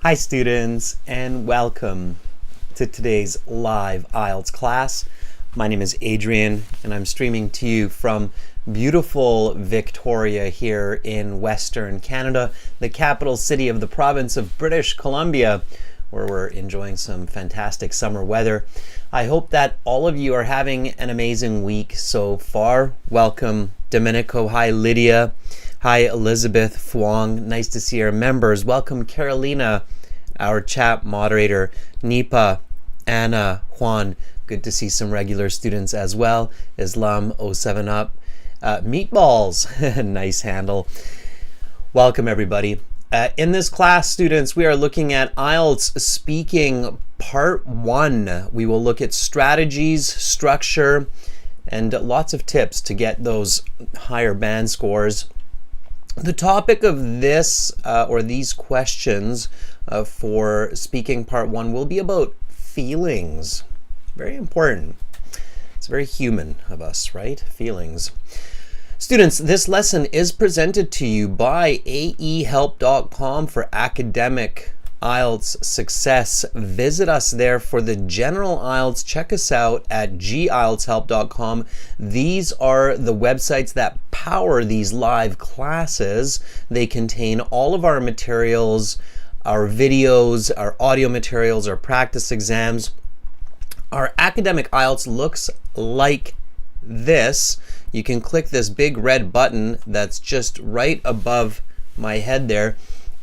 Hi students, and welcome to today's live IELTS class. My name is Adrian and I'm streaming to you from beautiful Victoria here in Western Canada, the capital city of the province of British Columbia, where we're enjoying some fantastic summer weather. I hope that all of you are having an amazing week so far. Welcome Domenico, hi Lydia. Hi, Elizabeth Fuang. Nice to see our members. Welcome, Carolina, our chat moderator. Nipa, Anna, Juan. Good to see some regular students as well. Islam 07 Up. Meatballs. Nice handle. Welcome, everybody. In this class, students, we are looking at IELTS Speaking Part 1. We will look at strategies, structure, and lots of tips to get those higher band scores. The topic of this or these questions for speaking part 1 will be about feelings. Very important. It's very human of us, right? Feelings. Students, this lesson is presented to you by aehelp.com for academic IELTS success. Visit us there for the general IELTS. Check us out at gieltshelp.com. These are the websites that power these live classes. They contain all of our materials, our videos, our audio materials, our practice exams. Our academic IELTS looks like this. You can click this big red button that's just right above my head there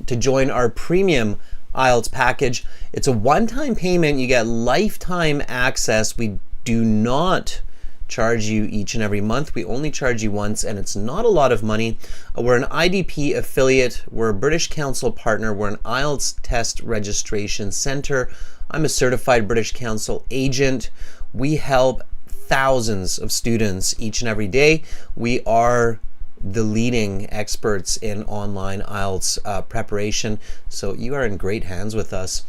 to join our premium IELTS package. It's a one-time payment. You get lifetime access. We do not charge you each and every month. We only charge you once, and it's not a lot of money. We're an IDP affiliate. We're a British Council partner. We're an IELTS test registration center. I'm a certified British Council agent. We help thousands of students each and every day. We are the leading experts in online IELTS preparation, so you are in great hands with us.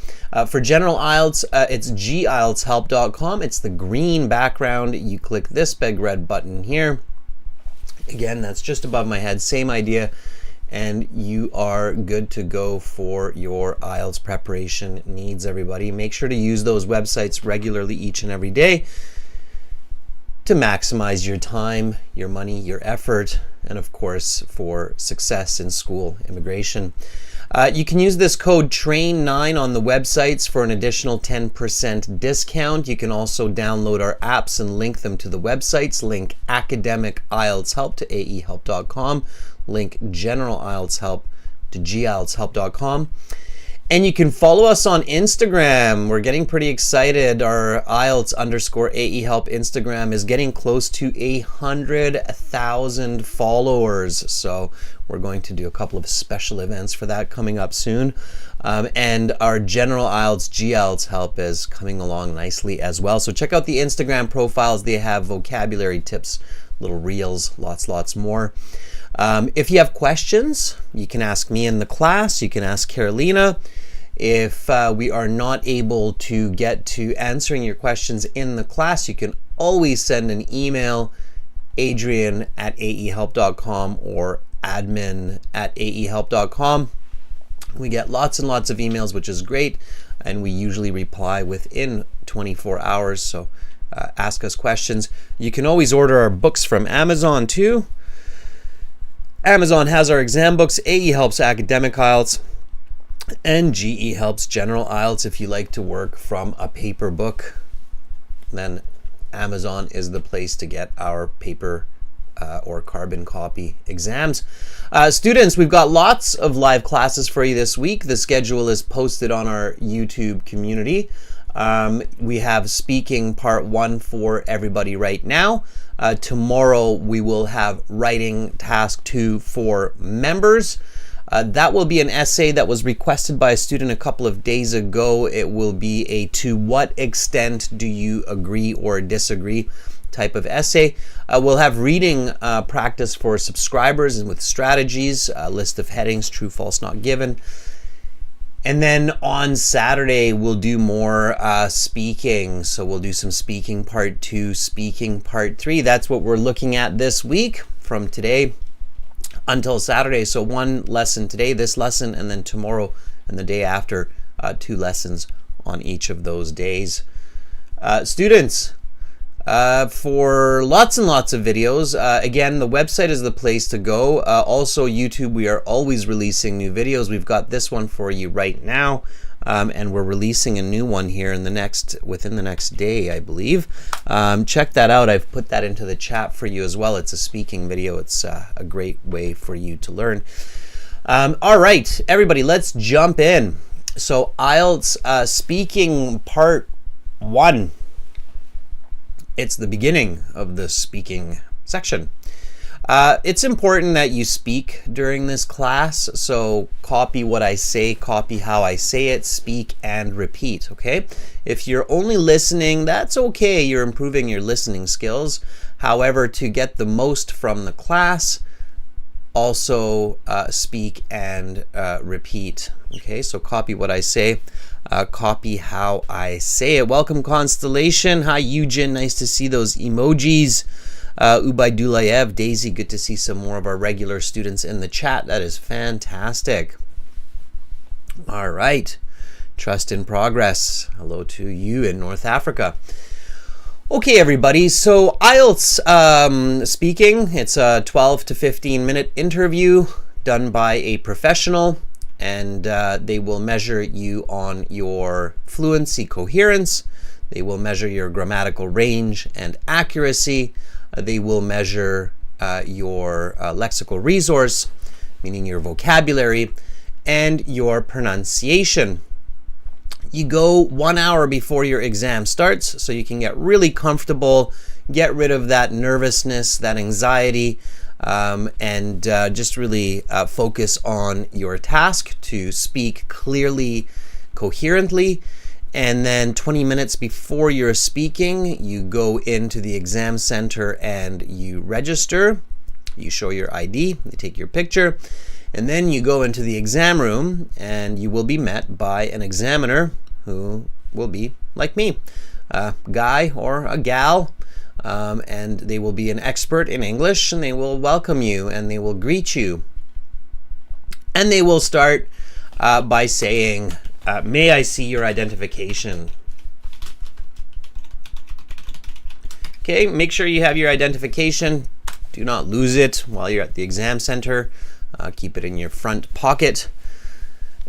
For general IELTS, it's gieltshelp.com. It's the green background. You click this big red button here. Again, that's just above my head. Same idea, and you are good to go for your IELTS preparation needs, everybody. Make sure to use those websites regularly each and every day to maximize your time, your money, your effort, and of course for success in school immigration. You can use this code TRAIN9 on the websites for an additional 10% discount. You can also download our apps and link them to the websites. Link Academic IELTS Help to aehelp.com. Link General IELTS Help to gieltshelp.com. And you can follow us on Instagram. We're getting pretty excited. Our IELTS_AEHelp Instagram is getting close to 100,000 followers. So we're going to do a couple of special events for that coming up soon. And our general IELTS GIELTS help is coming along nicely as well. So check out the Instagram profiles. They have vocabulary tips, little reels, lots more. If you have questions, you can ask me in the class. You can ask Carolina. If we are not able to get to answering your questions in the class, you can always send an email, adrian@aehelp.com or admin@aehelp.com. We get lots and lots of emails, which is great, and we usually reply within 24 hours, so ask us questions. You can always order our books from Amazon too. Amazon has our exam books, AE Helps Academic IELTS, and GE Helps General IELTS. If you like to work from a paper book, then Amazon is the place to get our paper or carbon copy exams. Students, we've got lots of live classes for you this week. The schedule is posted on our YouTube community. We have speaking part 1 for everybody right now. Tomorrow we will have writing task 2 for members. That will be an essay that was requested by a student a couple of days ago. It will be a to what extent do you agree or disagree type of essay. We'll have reading practice for subscribers and with strategies, a list of headings, true, false, not given. And then on Saturday, we'll do more speaking. So we'll do some speaking part 2, speaking part 3. That's what we're looking at this week from today until Saturday. So one lesson today, this lesson, and then tomorrow and the day after, 2 lessons on each of those days. Students, for lots and lots of videos, again, the website is the place to go. Also, YouTube, we are always releasing new videos. We've got this one for you right now, and we're releasing a new one here within the next day, I believe. Check that out. I've put that into the chat for you as well. It's a speaking video. It's a great way for you to learn. All right, everybody, let's jump in. So IELTS speaking part 1. It's the beginning of the speaking section. It's important that you speak during this class, so copy what I say, copy how I say it, speak and repeat, okay? If you're only listening, that's okay. You're improving your listening skills. However, to get the most from the class, also speak and repeat, okay? So copy what I say, copy how I say it. Welcome, Constellation. Hi, Eugen. Nice to see those emojis. Ubaydulayev, Daisy, good to see some more of our regular students in the chat. That is fantastic. All right. Trust in progress. Hello to you in North Africa. Okay, everybody. So IELTS speaking, it's a 12 to 15 minute interview done by a professional, and they will measure you on your fluency, coherence. They will measure your grammatical range and accuracy. They will measure your lexical resource, meaning your vocabulary, and your pronunciation. You go 1 hour before your exam starts so you can get really comfortable, get rid of that nervousness, that anxiety, and just really focus on your task to speak clearly, coherently. And then 20 minutes before you're speaking, you go into the exam center and you register. You show your ID, you take your picture, and then you go into the exam room and you will be met by an examiner who will be like me, a guy or a gal, and they will be an expert in English, and they will welcome you and they will greet you. And they will start by saying, may I see your identification? Okay, make sure you have your identification. Do not lose it while you're at the exam center. Keep it in your front pocket.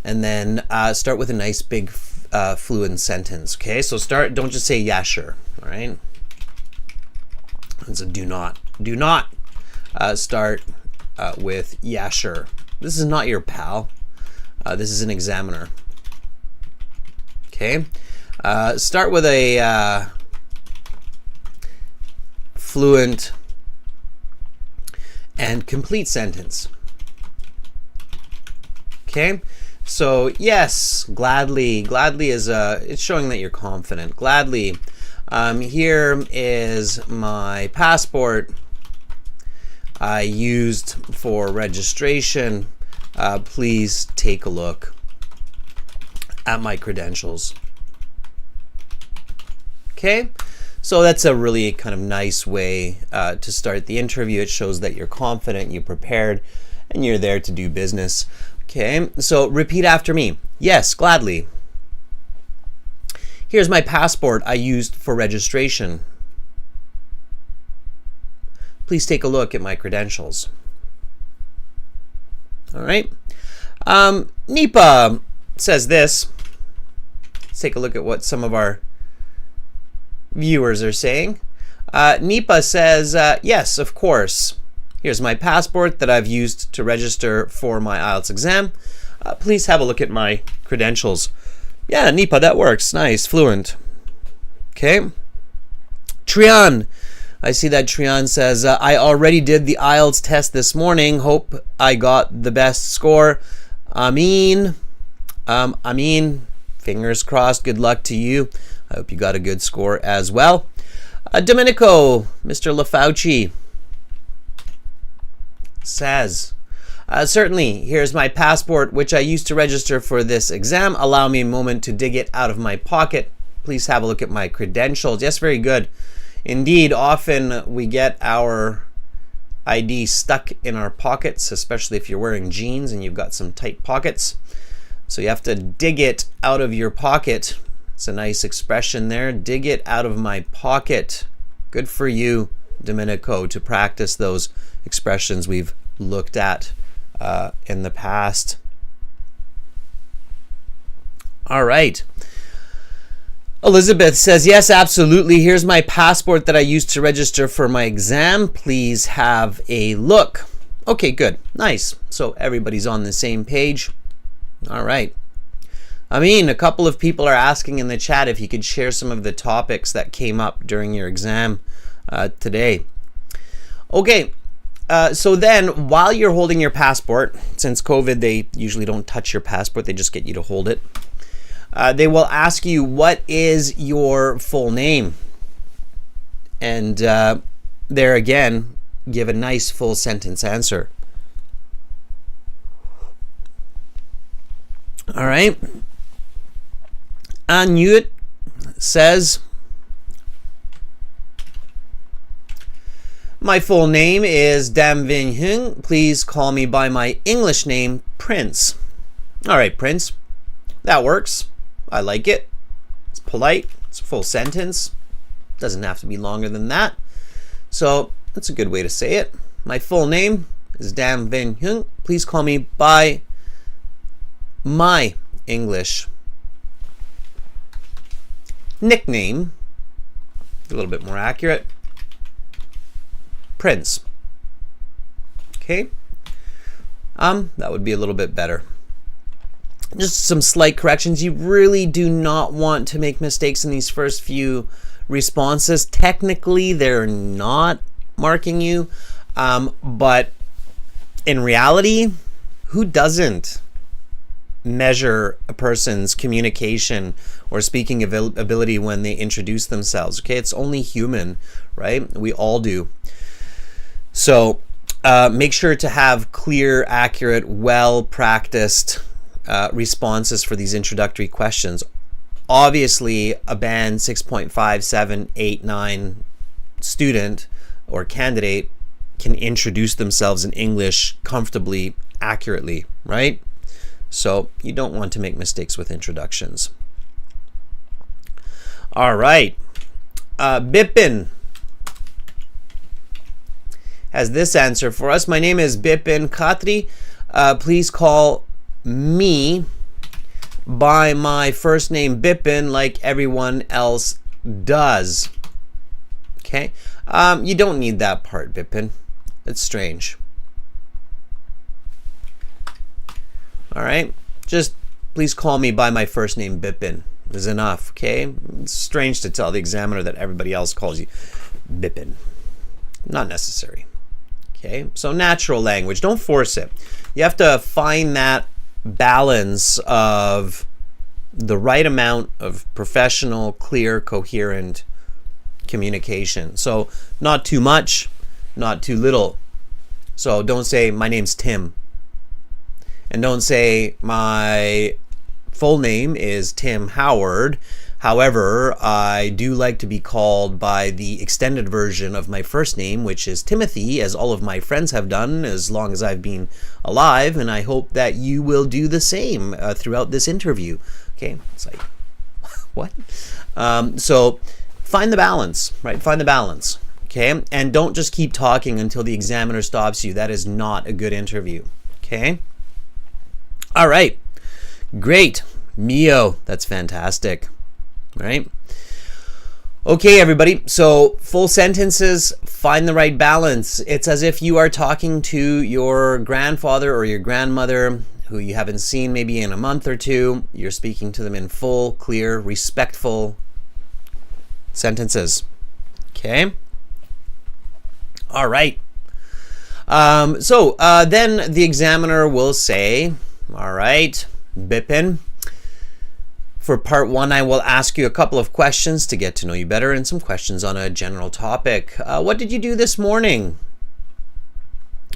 And then start with a nice big fluent sentence. Okay, so don't just say yeah, sure. All right. And so do not start with yeah, sure. This is not your pal. This is an examiner. Okay, start with a fluent and complete sentence. Okay, so yes, gladly. Gladly is it's showing that you're confident. Gladly, here is my passport I used for registration. Please take a look at my credentials. Okay, so that's a really kind of nice way to start the interview. It shows that you're confident, you're prepared, and you're there to do business. Okay, so repeat after me. Yes, gladly. Here's my passport I used for registration. Please take a look at my credentials. All right. Nipa says this. Let's take a look at what some of our viewers are saying. Nipa says, yes, of course. Here's my passport that I've used to register for my IELTS exam. Please have a look at my credentials. Yeah, Nipa, that works. Nice, fluent. Okay. Trian. I see that Trian says, I already did the IELTS test this morning. Hope I got the best score. Amin. Amin. Fingers crossed. Good luck to you. I hope you got a good score as well. Domenico, Mr. LaFauci says, certainly, here's my passport, which I used to register for this exam. Allow me a moment to dig it out of my pocket. Please have a look at my credentials. Yes, very good. Indeed, often we get our ID stuck in our pockets, especially if you're wearing jeans and you've got some tight pockets. So you have to dig it out of your pocket. It's a nice expression there. Dig it out of my pocket. Good for you, Domenico, to practice those expressions we've looked at in the past. All right. Elizabeth says, yes, absolutely. Here's my passport that I used to register for my exam. Please have a look. Okay, good. Nice. So everybody's on the same page. All right. I mean, a couple of people are asking in the chat if you could share some of the topics that came up during your exam today. Okay. So then, while you're holding your passport, since COVID, they usually don't touch your passport. They just get you to hold it. They will ask you, what is your full name? And there again, give a nice full sentence answer. All right. Anyut says, my full name is Dam Vinh Hung. Please call me by my English name, Prince. All right, Prince. That works. I like it. It's polite. It's a full sentence. Doesn't have to be longer than that. So that's a good way to say it. My full name is Dam Vinh Hung. Please call me by my English nickname. A little bit more accurate. Prince. Okay. That would be a little bit better. Just some slight corrections. You really do not want to make mistakes in these first few responses. Technically, they're not marking you, but in reality, who doesn't measure a person's communication or speaking ability when they introduce themselves? Okay, it's only human, right? We all do. So make sure to have clear, accurate, well-practiced responses for these introductory questions. Obviously, a band 6.5, 7, 8, 9 student or candidate can introduce themselves in English comfortably, accurately, right? So you don't want to make mistakes with introductions. All right. Bipin has this answer for us. My name is Bipin Khatri. Please call me by my first name Bipin like everyone else does. Okay. You don't need that part, Bipin. It's strange. All right. Just please call me by my first name Bipin is enough. Okay. It's strange to tell the examiner that everybody else calls you Bipin. Not necessary. Okay. So natural language. Don't force it. You have to find that balance of the right amount of professional, clear, coherent communication. So not too much, not too little. So don't say my name's Tim. And don't say my full name is Tim Howard. However, I do like to be called by the extended version of my first name, which is Timothy, as all of my friends have done as long as I've been alive, and I hope that you will do the same throughout this interview. Okay, it's like, what? So find the balance, right? Find the balance, okay? And don't just keep talking until the examiner stops you. That is not a good interview, okay? All right, great. Mio, that's fantastic. Right? Okay, everybody. So full sentences, find the right balance. It's as if you are talking to your grandfather or your grandmother who you haven't seen maybe in a month or two. You're speaking to them in full, clear, respectful sentences. Okay? All right. Then the examiner will say, all right, Bipin, for part one, I will ask you a couple of questions to get to know you better and some questions on a general topic. What did you do this morning?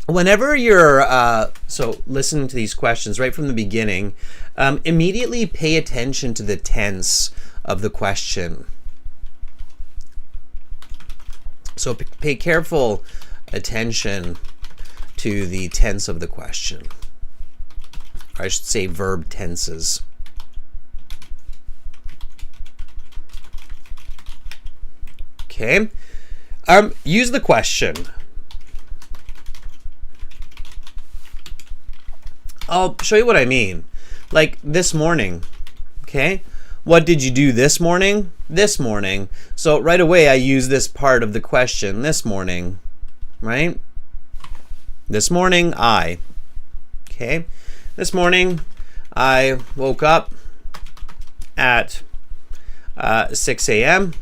Whenever you're listening to these questions right from the beginning, immediately pay attention to the tense of the question. So pay careful attention to the tense of the question. or I should say verb tenses. Okay. Use the question. I'll show you what I mean. Like this morning, okay? What did you do this morning? This morning. So right away I use this part of the question, this morning, right? This morning, I. Okay? This morning, I woke up at 6 a.m.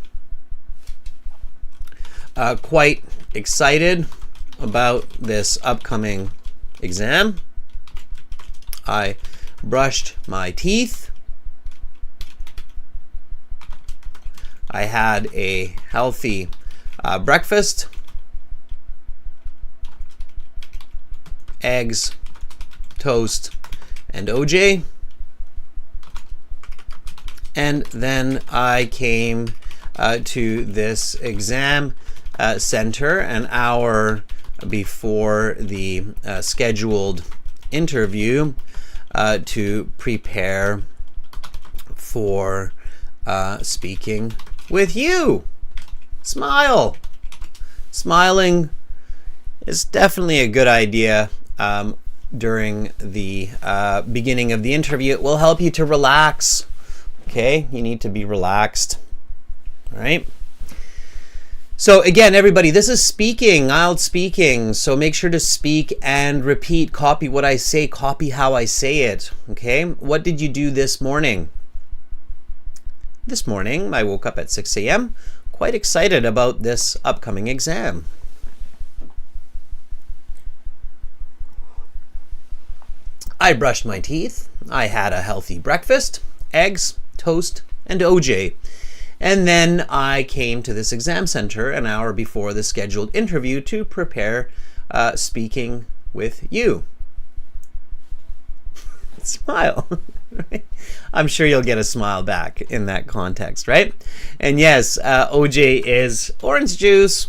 Quite excited about this upcoming exam. I brushed my teeth. I had a healthy breakfast. Eggs, toast, and OJ. And then I came to this exam center an hour before the scheduled interview to prepare for speaking with you. Smile. Smiling is definitely a good idea during the beginning of the interview. It will help you to relax. Okay, you need to be relaxed. All right. So again, everybody, this is speaking, IELTS speaking. So make sure to speak and repeat, copy what I say, copy how I say it. Okay, what did you do this morning? This morning, I woke up at 6 a.m. quite excited about this upcoming exam. I brushed my teeth. I had a healthy breakfast, eggs, toast, and OJ. And then I came to this exam center an hour before the scheduled interview to prepare speaking with you. Smile. Right? I'm sure you'll get a smile back in that context, right? And yes, OJ is orange juice.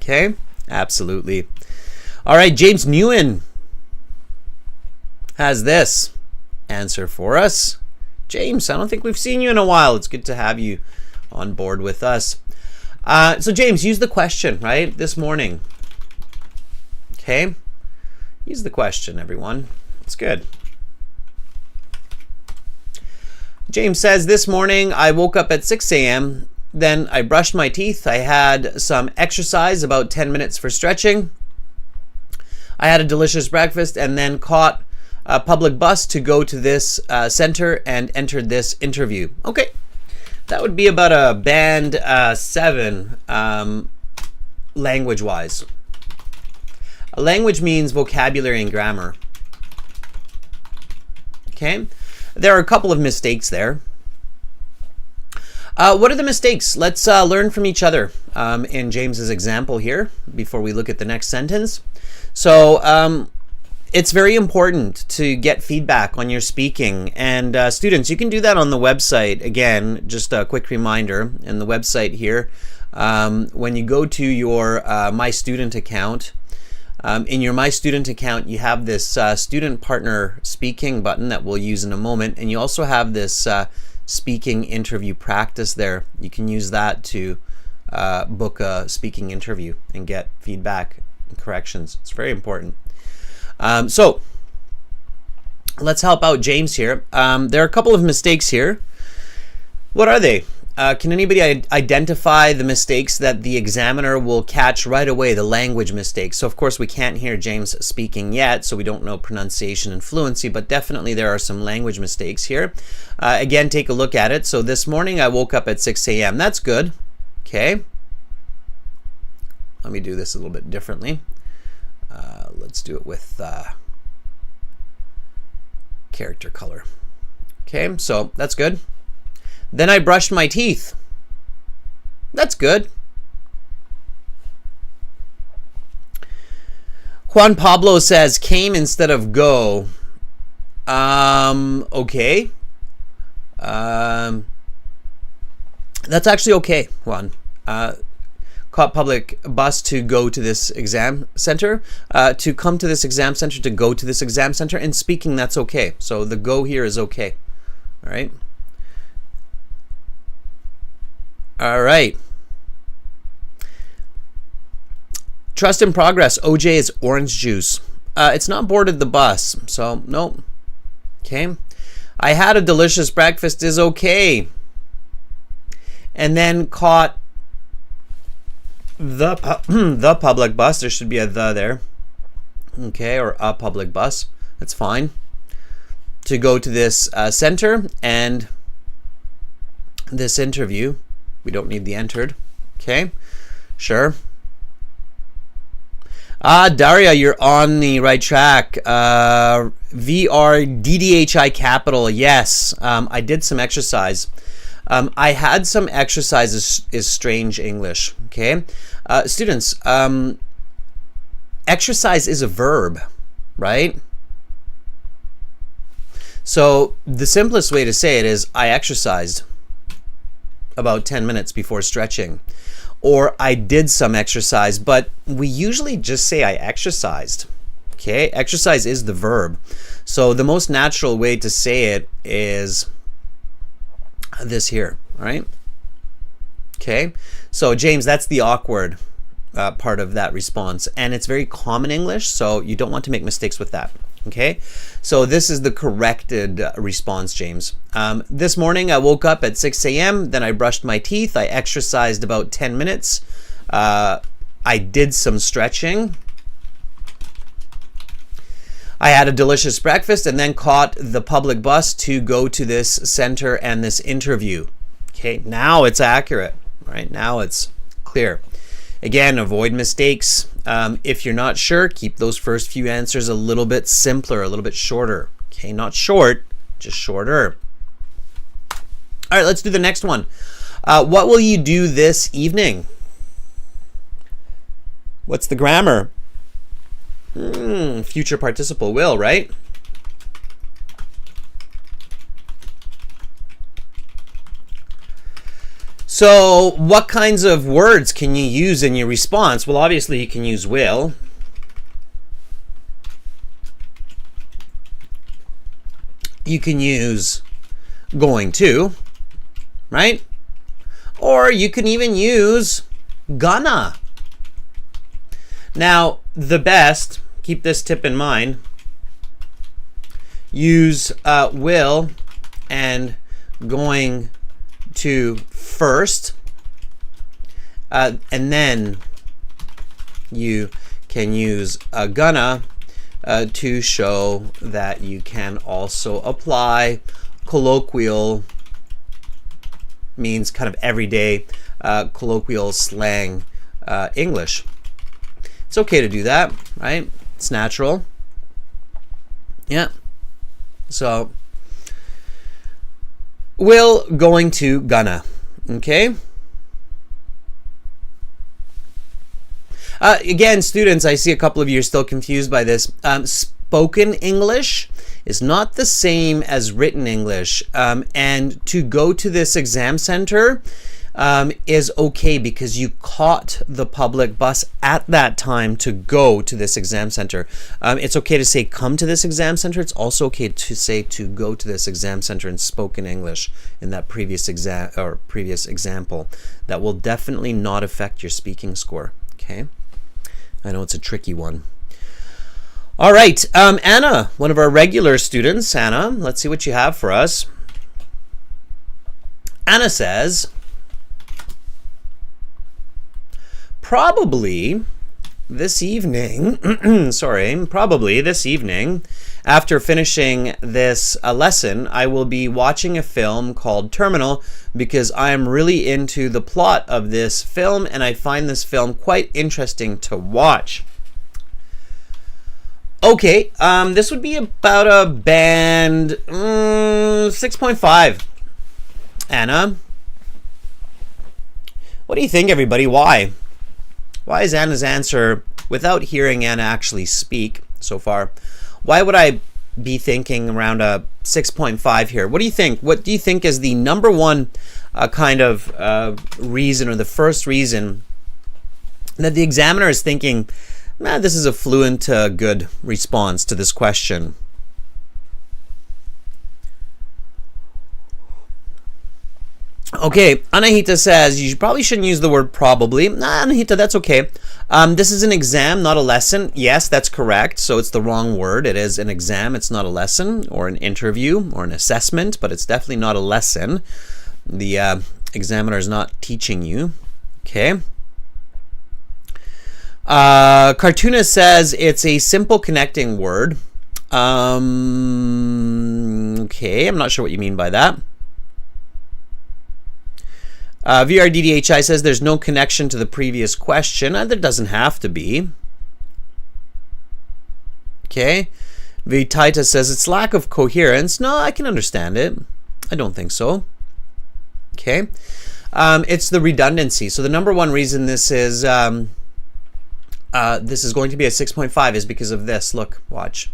Okay, absolutely. All right, James Newen has this answer for us. James, I don't think we've seen you in a while. It's good to have you on board with us. So James, use the question, right? This morning. Okay? Use the question, everyone. It's good. James says, this morning I woke up at 6 a.m. Then I brushed my teeth. I had some exercise, about 10 minutes for stretching. I had a delicious breakfast and then caught a public bus to go to this center and entered this interview. Okay, that would be about a band 7 language-wise. A language means vocabulary and grammar. Okay, there are a couple of mistakes there. What are the mistakes? Let's learn from each other in James's example here before we look at the next sentence. So it's very important to get feedback on your speaking, and students, you can do that on the website. Again, just a quick reminder, in the website here, when you go to your My Student account, in your My Student account, you have this Student Partner Speaking button that we'll use in a moment, and you also have this speaking interview practice there. You can use that to book a speaking interview and get feedback and corrections. It's very important. So let's help out James here. There are a couple of mistakes here. What are they? Can anybody identify the mistakes that the examiner will catch right away, the language mistakes? So of course we can't hear James speaking yet, so we don't know pronunciation and fluency, but definitely there are some language mistakes here. Again, take a look at it. So this morning I woke up at 6 a.m. That's good. Okay. Let me do this a little bit differently. Let's do it with character color. Okay, so that's good. Then I brushed my teeth. That's good. Juan Pablo says came instead of go. Okay. That's actually okay, Juan. caught public bus to go to this exam center, to come to this exam center, to go to this exam center, and speaking, that's okay. So the go here is okay. All right. All right. Trust in progress. OJ is orange juice. It's not boarded the bus, so nope. Okay. I had a delicious breakfast is okay. And then caught the the public bus. There should be a the there. Okay, or a public bus. That's fine. To go to this center and this interview. We don't need the entered. Okay, sure. Daria, you're on the right track. VRDDHI capital. Yes, I did some exercise. I had some exercises is strange English. Okay, students. Exercise is a verb, right? So the simplest way to say it is I exercised about 10 minutes before stretching, or I did some exercise, but we usually just say I exercised. Okay, exercise is the verb. So the most natural way to say it is this here, all right? Okay, so James, that's the awkward part of that response, and it's very common English, so you don't want to make mistakes with that. Okay, so this is the corrected response, James. This morning I woke up at 6 a.m. Then I brushed my teeth. I exercised about 10 minutes. I did some stretching. I had a delicious breakfast and then caught the public bus to go to this center and this interview. Okay, now it's accurate. All right, now it's clear. Again, avoid mistakes. If you're not sure, keep those first few answers a little bit simpler, a little bit shorter. Okay, not short, just shorter. All right, let's do the next one. What will you do this evening? What's the grammar? Future participle will, right? So what kinds of words can you use in your response? Well, obviously you can use will. You can use going to, right? Or you can even use gonna. Now, the best, keep this tip in mind, use will and going to first, and then you can use gonna to show that you can also apply colloquial, means kind of everyday colloquial slang English. It's okay to do that, right? It's natural. Yeah. So will going to gonna. Okay. Again, students, I see a couple of you are still confused by this. Spoken English is not the same as written English. And to go to this exam center is okay because you caught the public bus at that time to go to this exam center. It's okay to say come to this exam center. It's also okay to say to go to this exam center in spoken English in that previous example. That will definitely not affect your speaking score. Okay, I know it's a tricky one. All right, Anna, one of our regular students. Anna, let's see what you have for us. Anna says, probably this evening, probably this evening, after finishing this lesson, I will be watching a film called Terminal because I am really into the plot of this film and I find this film quite interesting to watch. Okay, this would be about a band 6.5. Anna, what do you think, everybody? Why? Why is Anna's answer, without hearing Anna actually speak so far, why would I be thinking around a 6.5 here? What do you think? What do you think is the number one kind of reason, or the first reason that the examiner is thinking, man, this is a fluent, good response to this question. Okay, Anahita says, you probably shouldn't use the word probably. Nah, Anahita, that's okay. This is an exam, not a lesson. Yes, that's correct. So it's the wrong word. It is an exam. It's not a lesson or an interview or an assessment, but it's definitely not a lesson. The examiner is not teaching you. Okay. Cartoonist says it's a simple connecting word. Okay, I'm not sure what you mean by that. VRDDHI says there's no connection to the previous question. There doesn't have to be. Okay. Vitaita says it's lack of coherence. No, I can understand it. I don't think so. Okay. It's the redundancy. So the number one reason this is going to be a 6.5 is because of this. Look, watch.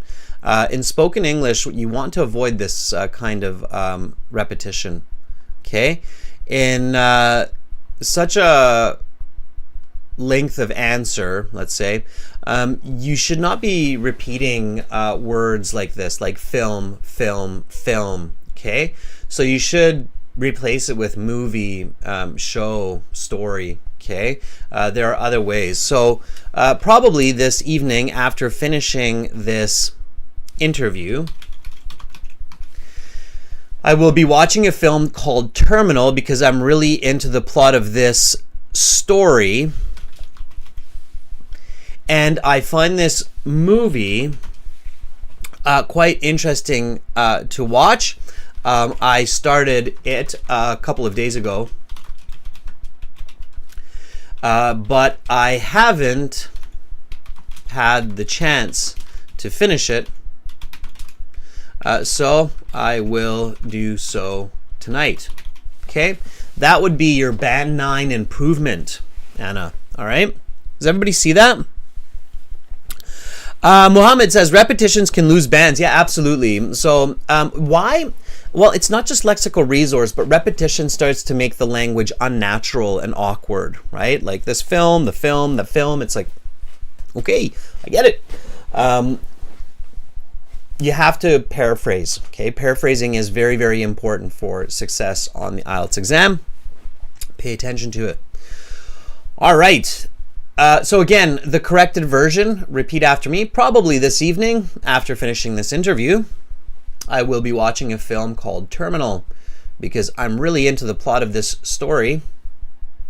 In spoken English, you want to avoid this kind of repetition. Okay. In such a length of answer, let's say, you should not be repeating words like this, like film, film, film, okay? So you should replace it with movie, show, story, okay? There are other ways. So probably this evening after finishing this interview, I will be watching a film called Terminal because I'm really into the plot of this story. And I find this movie quite interesting to watch. I started it a couple of days ago. But I haven't had the chance to finish it. So I will do so tonight. Okay, that would be your Band 9 improvement, Anna. All right, does everybody see that? Mohammed says repetitions can lose bands. Yeah, absolutely. So why? Well, it's not just lexical resource, but repetition starts to make the language unnatural and awkward, right? Like this film, the film, the film. It's like, okay, I get it. You have to paraphrase, okay? Paraphrasing is very, very important for success on the IELTS exam. Pay attention to it. All right. So again, the corrected version, repeat after me. Probably this evening, after finishing this interview, I will be watching a film called Terminal because I'm really into the plot of this story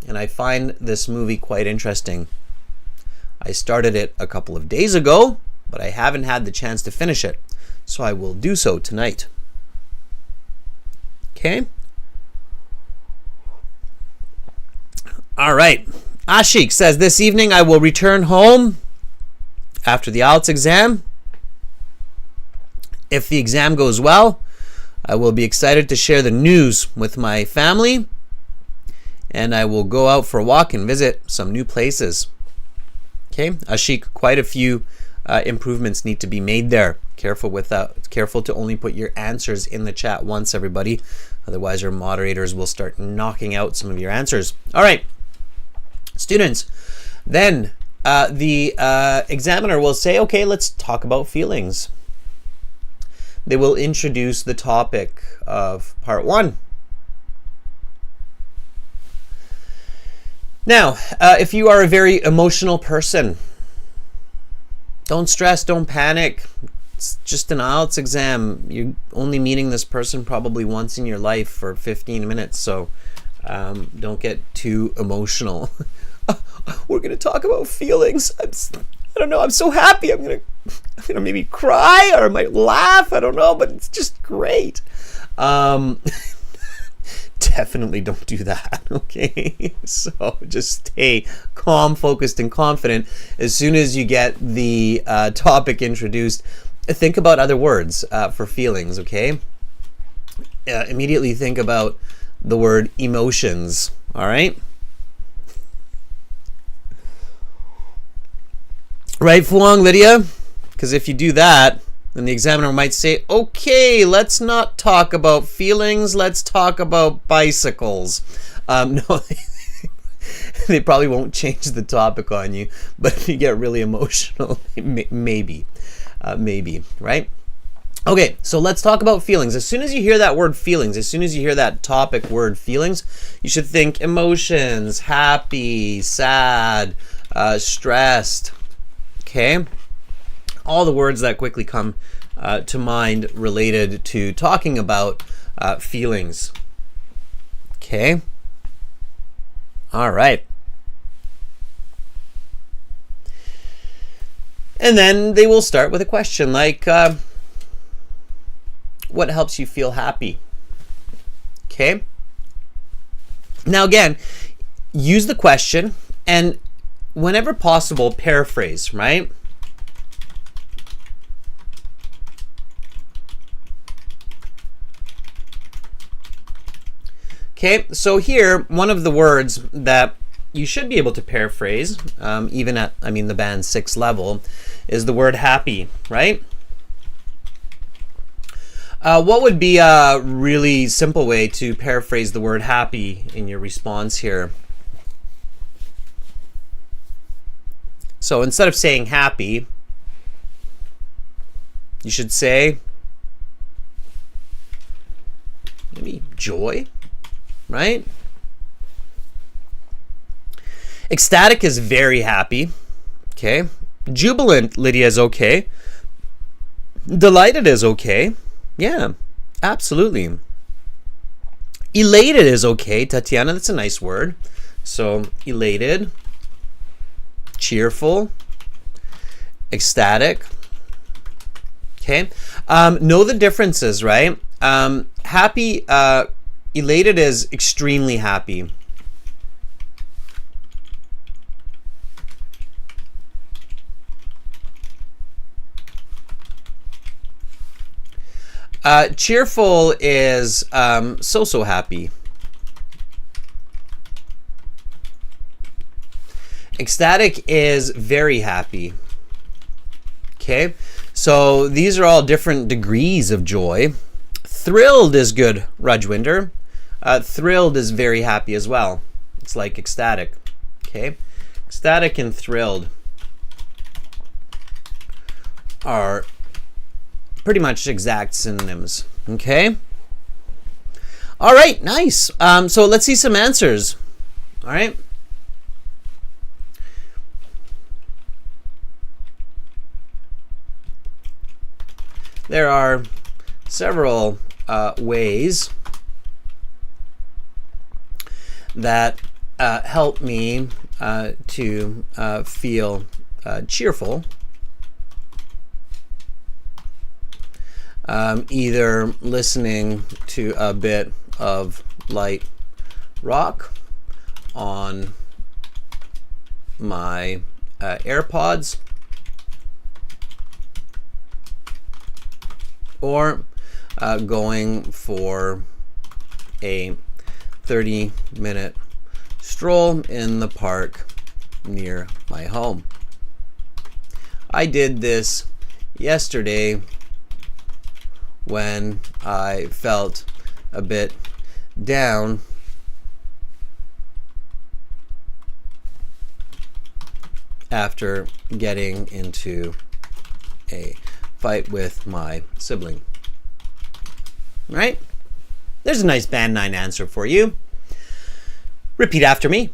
and I find this movie quite interesting. I started it a couple of days ago, but I haven't had the chance to finish it. So I will do so tonight. Okay. All right. Ashik says, this evening I will return home after the IELTS exam. If the exam goes well, I will be excited to share the news with my family. And I will go out for a walk and visit some new places. Okay. Ashik, quite a few improvements need to be made there. Careful with that. Careful to only put your answers in the chat once, everybody. Otherwise, your moderators will start knocking out some of your answers. All right, students. Then the examiner will say, okay, let's talk about feelings. They will introduce the topic of part 1. Now, if you are a very emotional person, don't stress, don't panic. It's just an IELTS exam. You're only meeting this person probably once in your life for 15 minutes, so don't get too emotional. We're going to talk about feelings. I don't know, I'm so happy. I'm going to maybe cry or I might laugh. I don't know, but it's just great. Definitely don't do that, okay? So just stay calm, focused, and confident. As soon as you get the topic introduced, think about other words for feelings, okay? Immediately think about the word emotions, all right? Right, Fuang, Lydia? Because if you do that, then the examiner might say, okay, let's not talk about feelings, let's talk about bicycles. No, They probably won't change the topic on you, but if you get really emotional, maybe, right? Okay, so let's talk about feelings. As soon as you hear that word feelings, as soon as you hear that topic word feelings, you should think emotions, happy, sad, stressed, okay? All the words that quickly come to mind related to talking about feelings. Okay. All right. And then they will start with a question like, what helps you feel happy? Okay. Now again, use the question and whenever possible, paraphrase, right? Okay, so here, one of the words that you should be able to paraphrase, even at, the band 6 level, is the word happy, right? What would be a really simple way to paraphrase the word happy in your response here? So instead of saying happy, you should say maybe joy. Right? Ecstatic is very happy. Okay. Jubilant, Lydia, is okay. Delighted is okay. Yeah, absolutely. Elated is okay, Tatiana. That's a nice word. So elated, cheerful, ecstatic. Okay. Know the differences, right? Happy, elated is extremely happy. Cheerful is so happy. Ecstatic is very happy. Okay, so these are all different degrees of joy. Thrilled is good, Rajwinder. Thrilled is very happy as well. It's like ecstatic. Okay, ecstatic and thrilled are pretty much exact synonyms. Okay. All right, nice. So let's see some answers. All right. There are several ways that help me to feel cheerful. Either listening to a bit of light rock on my AirPods, or going for a 30-minute stroll in the park near my home. I did this yesterday when I felt a bit down after getting into a fight with my sibling. Right? There's a nice Band 9 answer for you. Repeat after me.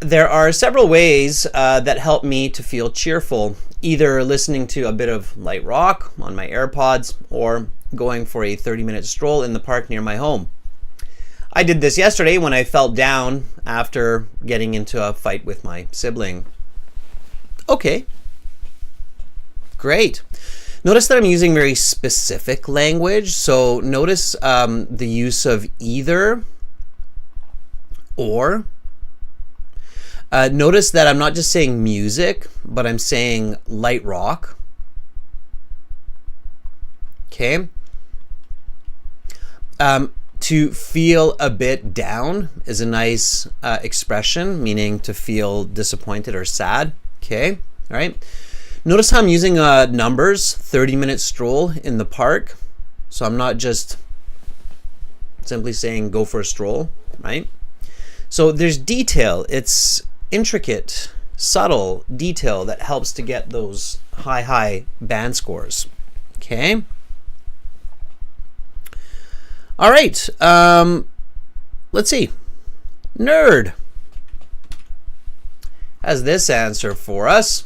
There are several ways that help me to feel cheerful, either listening to a bit of light rock on my AirPods or going for a 30-minute stroll in the park near my home. I did this yesterday when I felt down after getting into a fight with my sibling. Okay. Great. Notice that I'm using very specific language. So notice the use of either or. Notice that I'm not just saying music, but I'm saying light rock. Okay. To feel a bit down is a nice expression, meaning to feel disappointed or sad. Okay. All right. Notice how I'm using numbers, 30-minute stroll in the park. So I'm not just simply saying go for a stroll, right? So there's detail. It's intricate, subtle detail that helps to get those high band scores. Okay. All right. Let's see. Nerd has this answer for us.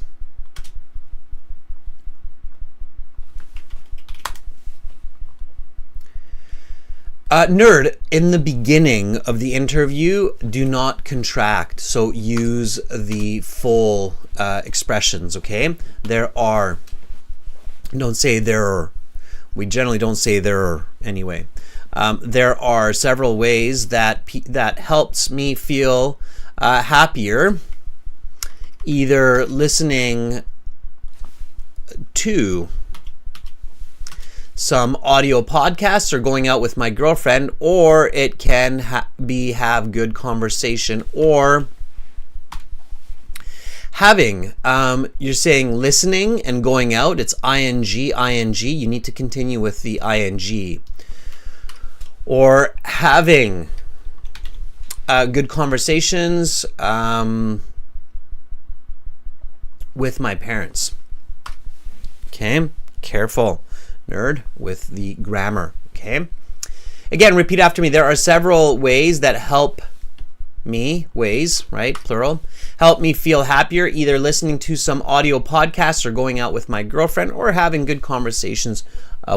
Nerd, in the beginning of the interview, do not contract. So use the full expressions, okay? There are. Don't say there are. We generally don't say there are anyway. There are several ways that helps me feel happier, either listening to some audio podcasts or going out with my girlfriend, or it can have good conversation, or having. You're saying listening and going out. It's ing. You need to continue with the ing. Or having good conversations with my parents. Okay, careful, nerd, with the grammar. Okay, again, repeat after me. There are several ways that help me, ways, right, plural, help me feel happier, either listening to some audio podcasts or going out with my girlfriend or having good conversations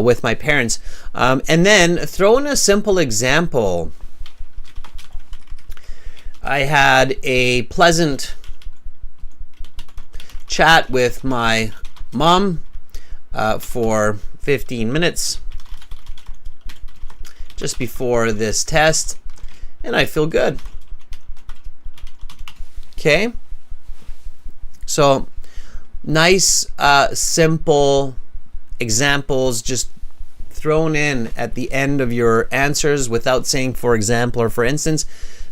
with my parents. And then throw in a simple example. I had a pleasant chat with my mom for 15 minutes just before this test, and I feel good. Okay, so nice simple examples just thrown in at the end of your answers without saying for example or for instance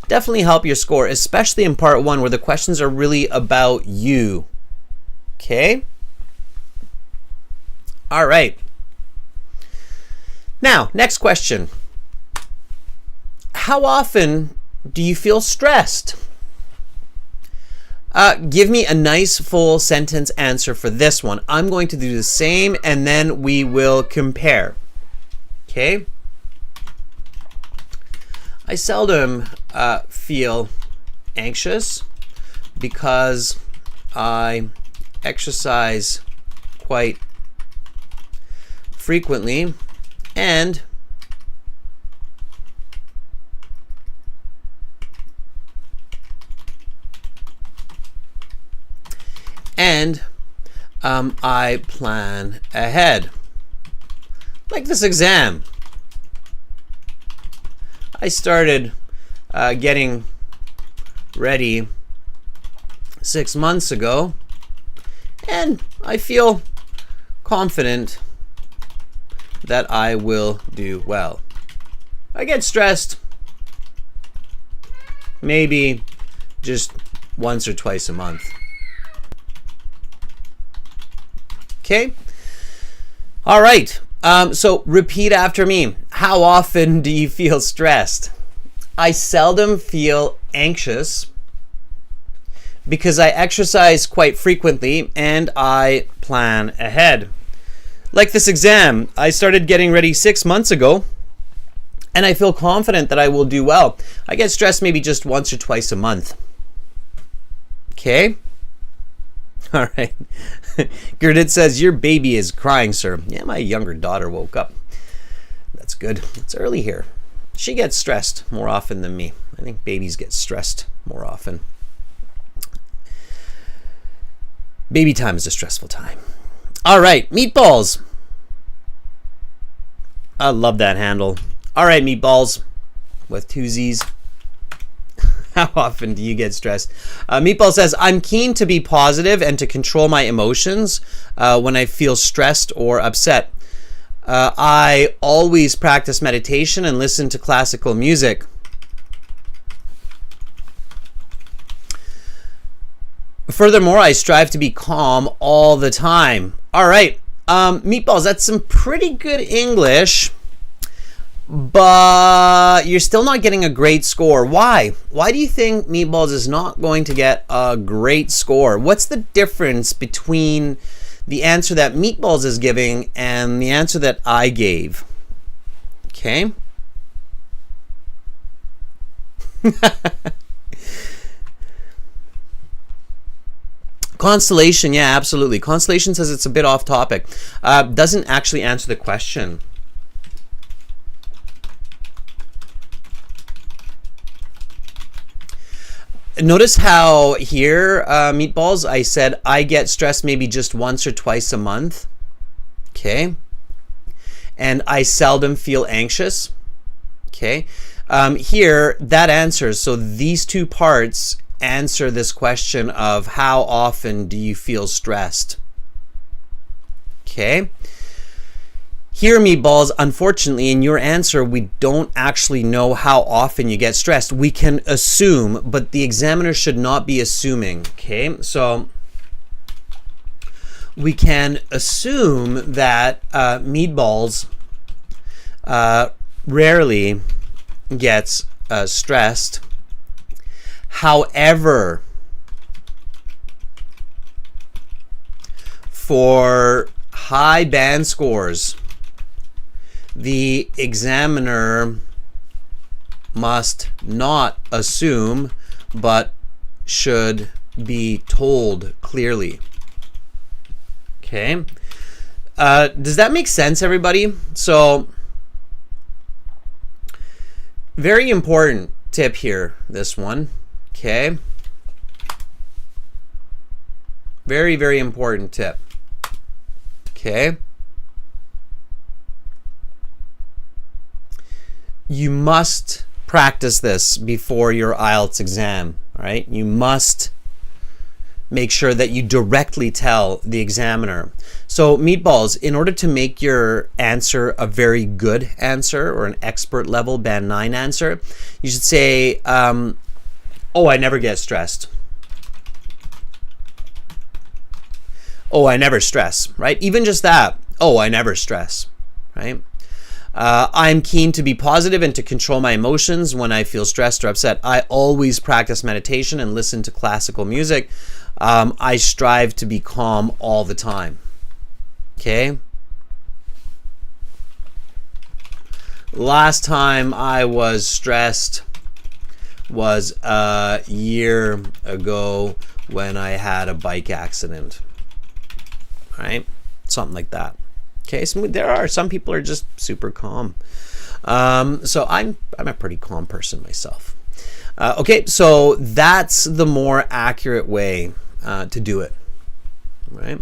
definitely help your score, especially in part one where the questions are really about you. Okay, all right, now next question. How often do you feel stressed? Give me a nice full sentence answer for this one. I'm going to do the same and then we will compare. Okay? I seldom feel anxious because I exercise quite frequently and I plan ahead. Like this exam. I started getting ready 6 months ago, and I feel confident that I will do well. I get stressed maybe just once or twice a month. Okay. All right. So repeat after me. How often do you feel stressed? I seldom feel anxious because I exercise quite frequently and I plan ahead. Like this exam, I started getting ready 6 months ago and I feel confident that I will do well. I get stressed maybe just once or twice a month. Okay. All right. Gerdit says, your baby is crying, sir. Yeah, my younger daughter woke up. That's good. It's early here. She gets stressed more often than me. I think babies get stressed more often. Baby time is a stressful time. All right, meatballs. I love that handle. All right, meatballs with two Z's. How often do you get stressed? Meatball says, I'm keen to be positive and to control my emotions when I feel stressed or upset. I always practice meditation and listen to classical music. Furthermore, I strive to be calm all the time. All right, Meatballs, that's some pretty good English. but you're still not getting a great score. Why? Why do you think Meatballs is not going to get a great score? What's the difference between the answer that Meatballs is giving and the answer that I gave? Okay. Constellation, yeah, absolutely. Constellation says it's a bit off topic. Doesn't actually answer the question. Notice how here, Meatballs, I said I get stressed maybe just once or twice a month. Okay. And I seldom feel anxious. Okay. Here, that answers. So these two parts answer this question of how often do you feel stressed. Okay. Here, Meatballs, unfortunately, in your answer, we don't actually know how often you get stressed. We can assume, but the examiner should not be assuming. Okay, so we can assume that Meatballs rarely gets stressed. However, for high band scores, the examiner must not assume, but should be told clearly. Okay. Does that make sense, everybody? So, very important tip here, this one. Okay. Very, very important tip. Okay. You must practice this before your IELTS exam, all right? You must make sure that you directly tell the examiner. So Meatballs, in order to make your answer a very good answer or an expert level band 9 answer, you should say, oh, I never get stressed. Oh, I never stress, right? Even just that, oh, I never stress, right? I'm keen to be positive and to control my emotions when I feel stressed or upset. I always practice meditation and listen to classical music. I strive to be calm all the time. Okay? Last time I was stressed was a year ago when I had a bike accident. Right? Something like that. Okay, so there are some people are just super calm. So I'm a pretty calm person myself. Okay, so that's the more accurate way to do it. Right?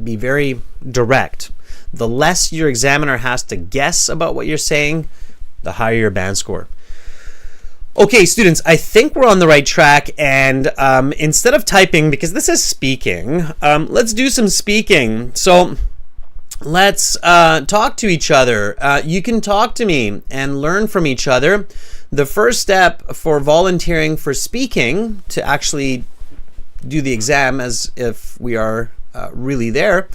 Be very direct. The less your examiner has to guess about what you're saying, the higher your band score. Okay, students, I think we're on the right track, and instead of typing, because this is speaking, let's do some speaking. So let's talk to each other. You can talk to me and learn from each other. The first step for volunteering for speaking to actually do the exam as if we are really there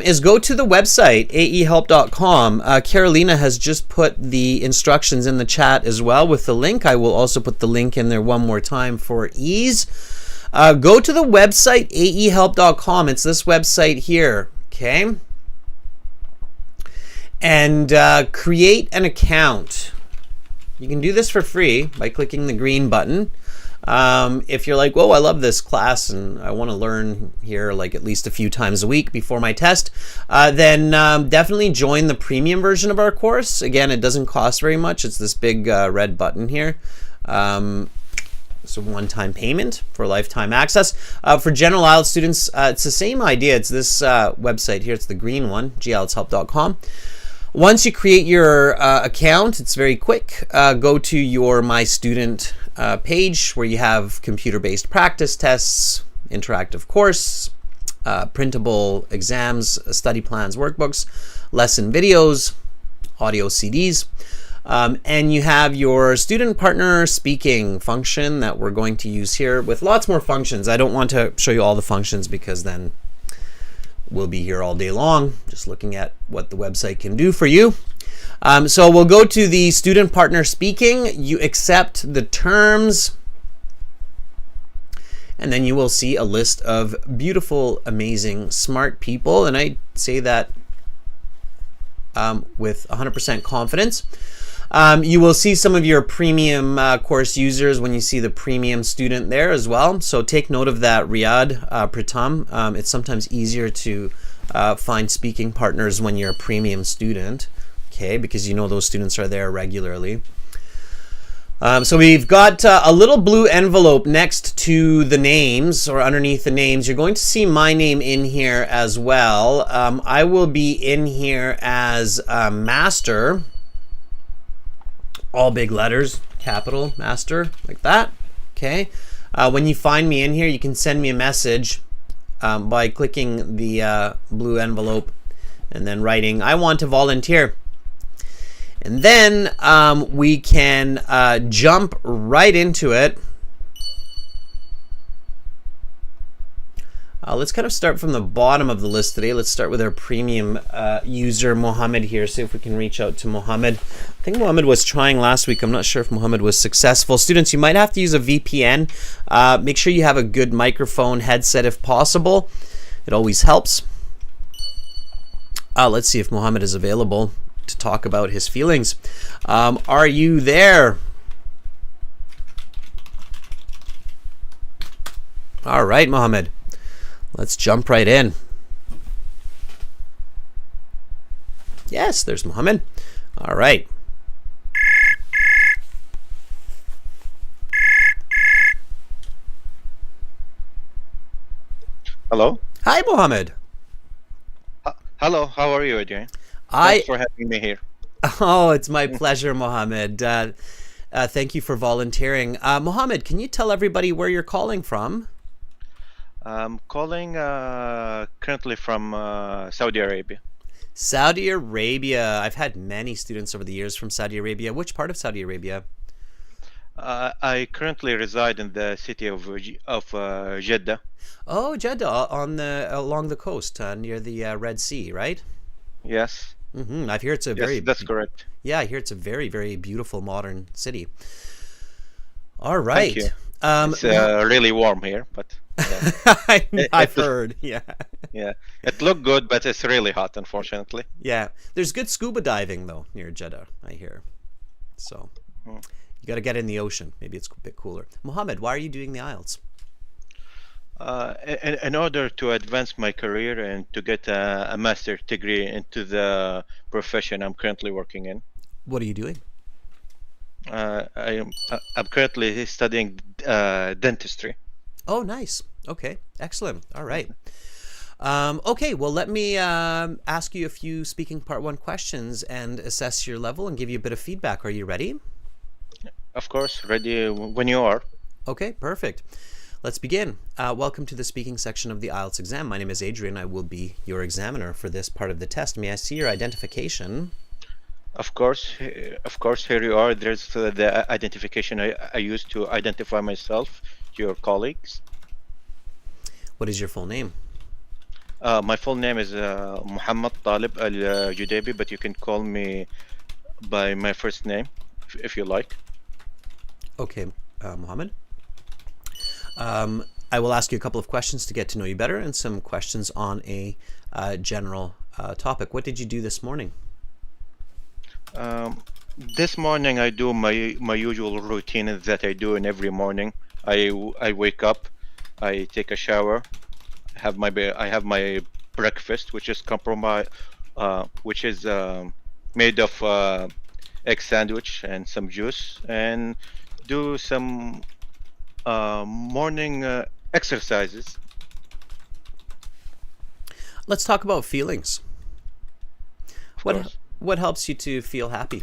is go to the website, aehelp.com. Carolina has just put the instructions in the chat as well with the link. I will also put the link in there one more time for ease. Go to the website, aehelp.com. It's this website here, okay? And create an account. You can do this for free by clicking the green button. If you're like, whoa, I love this class and I want to learn here like at least a few times a week before my test, then definitely join the premium version of our course. Again, it doesn't cost very much. It's this big red button here. It's a one-time payment for lifetime access. For general IELTS students, it's the same idea. It's this website here. It's the green one, gieltshelp.com. Once you create your account, it's very quick. Go to your My Student page where you have computer-based practice tests, interactive course, printable exams, study plans, workbooks, lesson videos, audio CDs, and you have your student partner speaking function that we're going to use here with lots more functions. I don't want to show you all the functions because then we'll be here all day long just looking at what the website can do for you. So we'll go to the student partner speaking. You accept the terms, and then you will see a list of beautiful, amazing, smart people. And I say that with 100% confidence. You will see some of your premium course users when you see the premium student there as well. So take note of that, Riyadh, Pritam. It's sometimes easier to find speaking partners when you're a premium student, okay, because you know those students are there regularly. So we've got a little blue envelope next to the names, or underneath the names. You're going to see my name in here as well. I will be in here as Master. All big letters, capital, Master, like that. Okay. When you find me in here, you can send me a message by clicking the blue envelope and then writing, I want to volunteer. And then we can jump right into it. Let's kind of start from the bottom of the list today. Let's start with our premium user, Mohammed here. See if we can reach out to Mohammed. I think Mohammed was trying last week. I'm not sure if Mohammed was successful. Students, you might have to use a VPN. Make sure you have a good microphone headset if possible. It always helps. Let's see if Mohammed is available to talk about his feelings. Are you there? All right, Mohammed. Let's jump right in. Yes, there's Mohammed. All right. Hello. Hi, Mohammed. Hello. How are you, Adrian? Thanks for having me here. Oh, it's my pleasure, Mohammed. Thank you for volunteering. Mohammed, can you tell everybody where you're calling from? I'm calling currently from Saudi Arabia. Saudi Arabia. I've had many students over the years from Saudi Arabia. Which part of Saudi Arabia? I currently reside in the city of Jeddah. Oh, Jeddah, along the coast near the Red Sea, right? Yes. I've heard it's a very. Yes, that's correct. Yeah, I hear it's a very, very beautiful modern city. All right. Thank you. It's really warm here, but yeah. I've heard. Yeah. Yeah, it looked good, but it's really hot, unfortunately. Yeah, there's good scuba diving though near Jeddah, I hear. So you got to get in the ocean. Maybe it's a bit cooler. Mohammed, why are you doing the IELTS? In order to advance my career and to get a master's degree into the profession I'm currently working in. What are you doing? I'm currently studying dentistry. Oh, nice. Okay, excellent. All right. Okay, well, let me ask you a few speaking part one questions and assess your level and give you a bit of feedback. Are you ready? Of course, ready when you are. Okay, perfect. Let's begin. Welcome to the speaking section of the IELTS exam. My name is Adrian. I will be your examiner for this part of the test. May I see your identification? Of course, here you are. There's the identification I used to identify myself to your colleagues. What is your full name? My full name is Muhammad Talib Al-Judaybi, but you can call me by my first name if you like. Okay, Mohammed. I will ask you a couple of questions to get to know you better and some questions on a general topic. What did you do this morning? This morning I do my usual routine that I do in every morning. I wake up, I take a shower, I have my breakfast, which is made of egg sandwich and some juice, and do some morning exercises. Let's talk about feelings. What helps you to feel happy?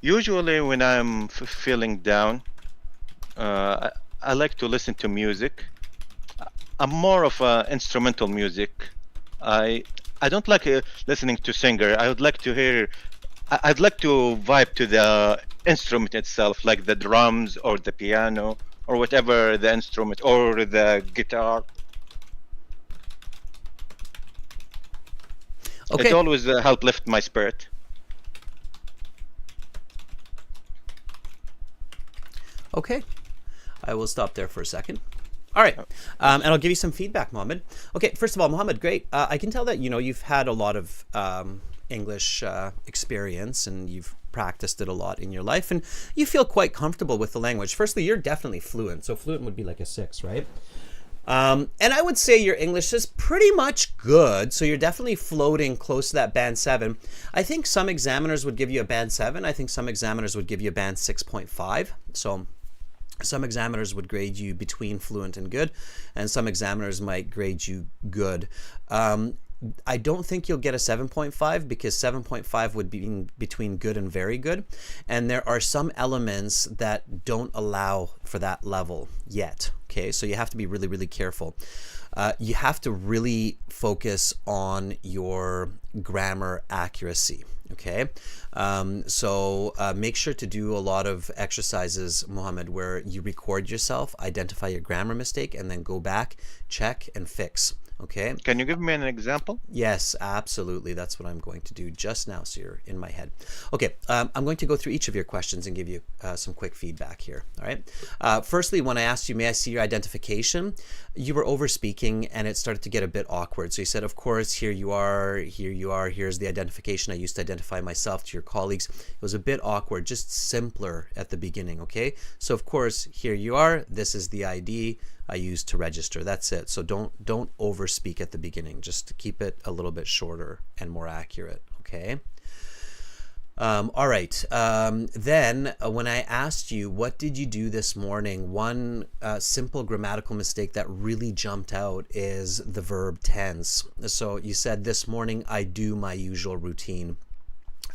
Usually when I'm feeling down, I like to listen to music. I'm more of instrumental music. I don't like listening to singer. I'd like to vibe to the instrument itself, like the drums or the piano or whatever the instrument, or the guitar. Okay. It always help lift my spirit. Okay, I will stop there for a second. All right, and I'll give you some feedback, Mohammed. Okay, first of all, Mohammed, great. I can tell that you've had a lot of English experience and you've practiced it a lot in your life, and you feel quite comfortable with the language. Firstly, you're definitely fluent, so fluent would be like a 6, right? And I would say your English is pretty much good, so you're definitely floating close to that band 7. I think some examiners would give you a band 7. I think some examiners would give you a band 6.5. So some examiners would grade you between fluent and good, and some examiners might grade you good. I don't think you'll get a 7.5 because 7.5 would be between good and very good. And there are some elements that don't allow for that level yet. Okay, so you have to be really, really careful. You have to really focus on your grammar accuracy. Okay, so make sure to do a lot of exercises, Mohammed, where you record yourself, identify your grammar mistake, and then go back, check, and fix. Okay. Can you give me an example? Yes, absolutely. That's what I'm going to do just now, so you're in my head. Okay, I'm going to go through each of your questions and give you some quick feedback here. All right. Firstly, when I asked you, may I see your identification? You were over speaking and it started to get a bit awkward. So you said, of course, here you are, here's the identification. I used to identify myself to your colleagues. It was a bit awkward, just simpler at the beginning. Okay. So of course, here you are. This is the ID I use to register. That's it. So don't overspeak at the beginning. Just keep it a little bit shorter and more accurate. Okay. All right. Then when I asked you, what did you do this morning? One simple grammatical mistake that really jumped out is the verb tense. So you said, this morning I do my usual routine.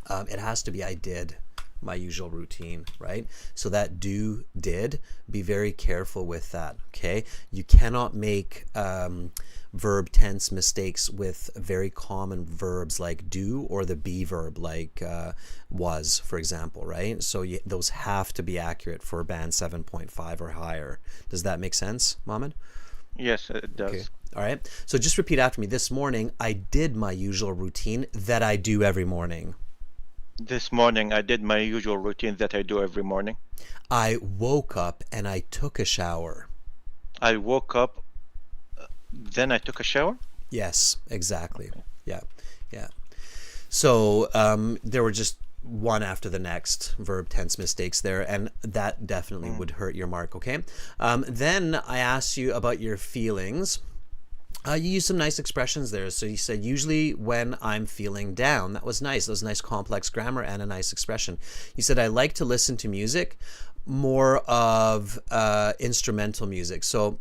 It has to be I did my usual routine, right? So that do, did, be very careful with that, okay? You cannot make verb tense mistakes with very common verbs like do or the be verb like was, for example, right? So those have to be accurate for band 7.5 or higher. Does that make sense, Mohammed? Yes, it does. Okay. All right. So just repeat after me. This morning, I did my usual routine that I do every morning. This morning, I did my usual routine that I do every morning. I woke up and I took a shower. I woke up, then I took a shower? Yes, exactly. Okay. Yeah. So there were just one after the next verb tense mistakes there, and that definitely would hurt your mark, okay? Then I asked you about your feelings. You used some nice expressions there. So you said, usually when I'm feeling down. That was nice. That was nice complex grammar and a nice expression. You said, I like to listen to music, more of instrumental music. So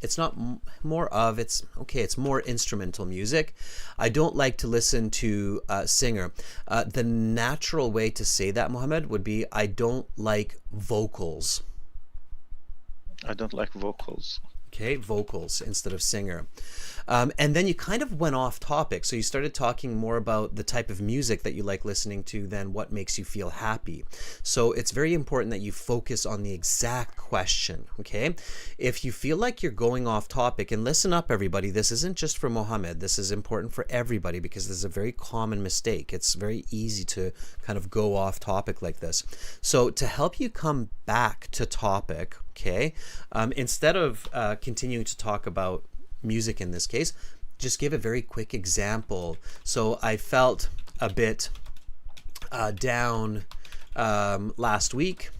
it's not more of, it's more instrumental music. I don't like to listen to singer. The natural way to say that, Mohammed, would be, I don't like vocals. I don't like vocals. Okay, vocals instead of singer. And then you kind of went off topic. So you started talking more about the type of music that you like listening to than what makes you feel happy. So it's very important that you focus on the exact question, okay? If you feel like you're going off topic, and listen up, everybody, this isn't just for Mohammed. This is important for everybody because this is a very common mistake. It's very easy to kind of go off topic like this. So to help you come back to topic, okay, instead of continuing to talk about music in this case, just give a very quick example. So I felt a bit down last week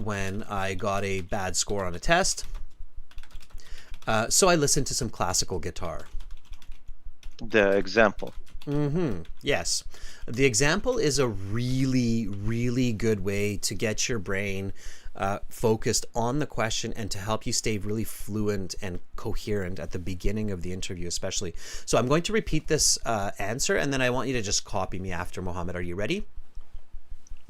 when I got a bad score on a test. So I listened to some classical guitar. The example. Yes. The example is a really, really good way to get your brain focused on the question and to help you stay really fluent and coherent at the beginning of the interview, especially. So I'm going to repeat this answer, and then I want you to just copy me after, Mohammed. Are you ready?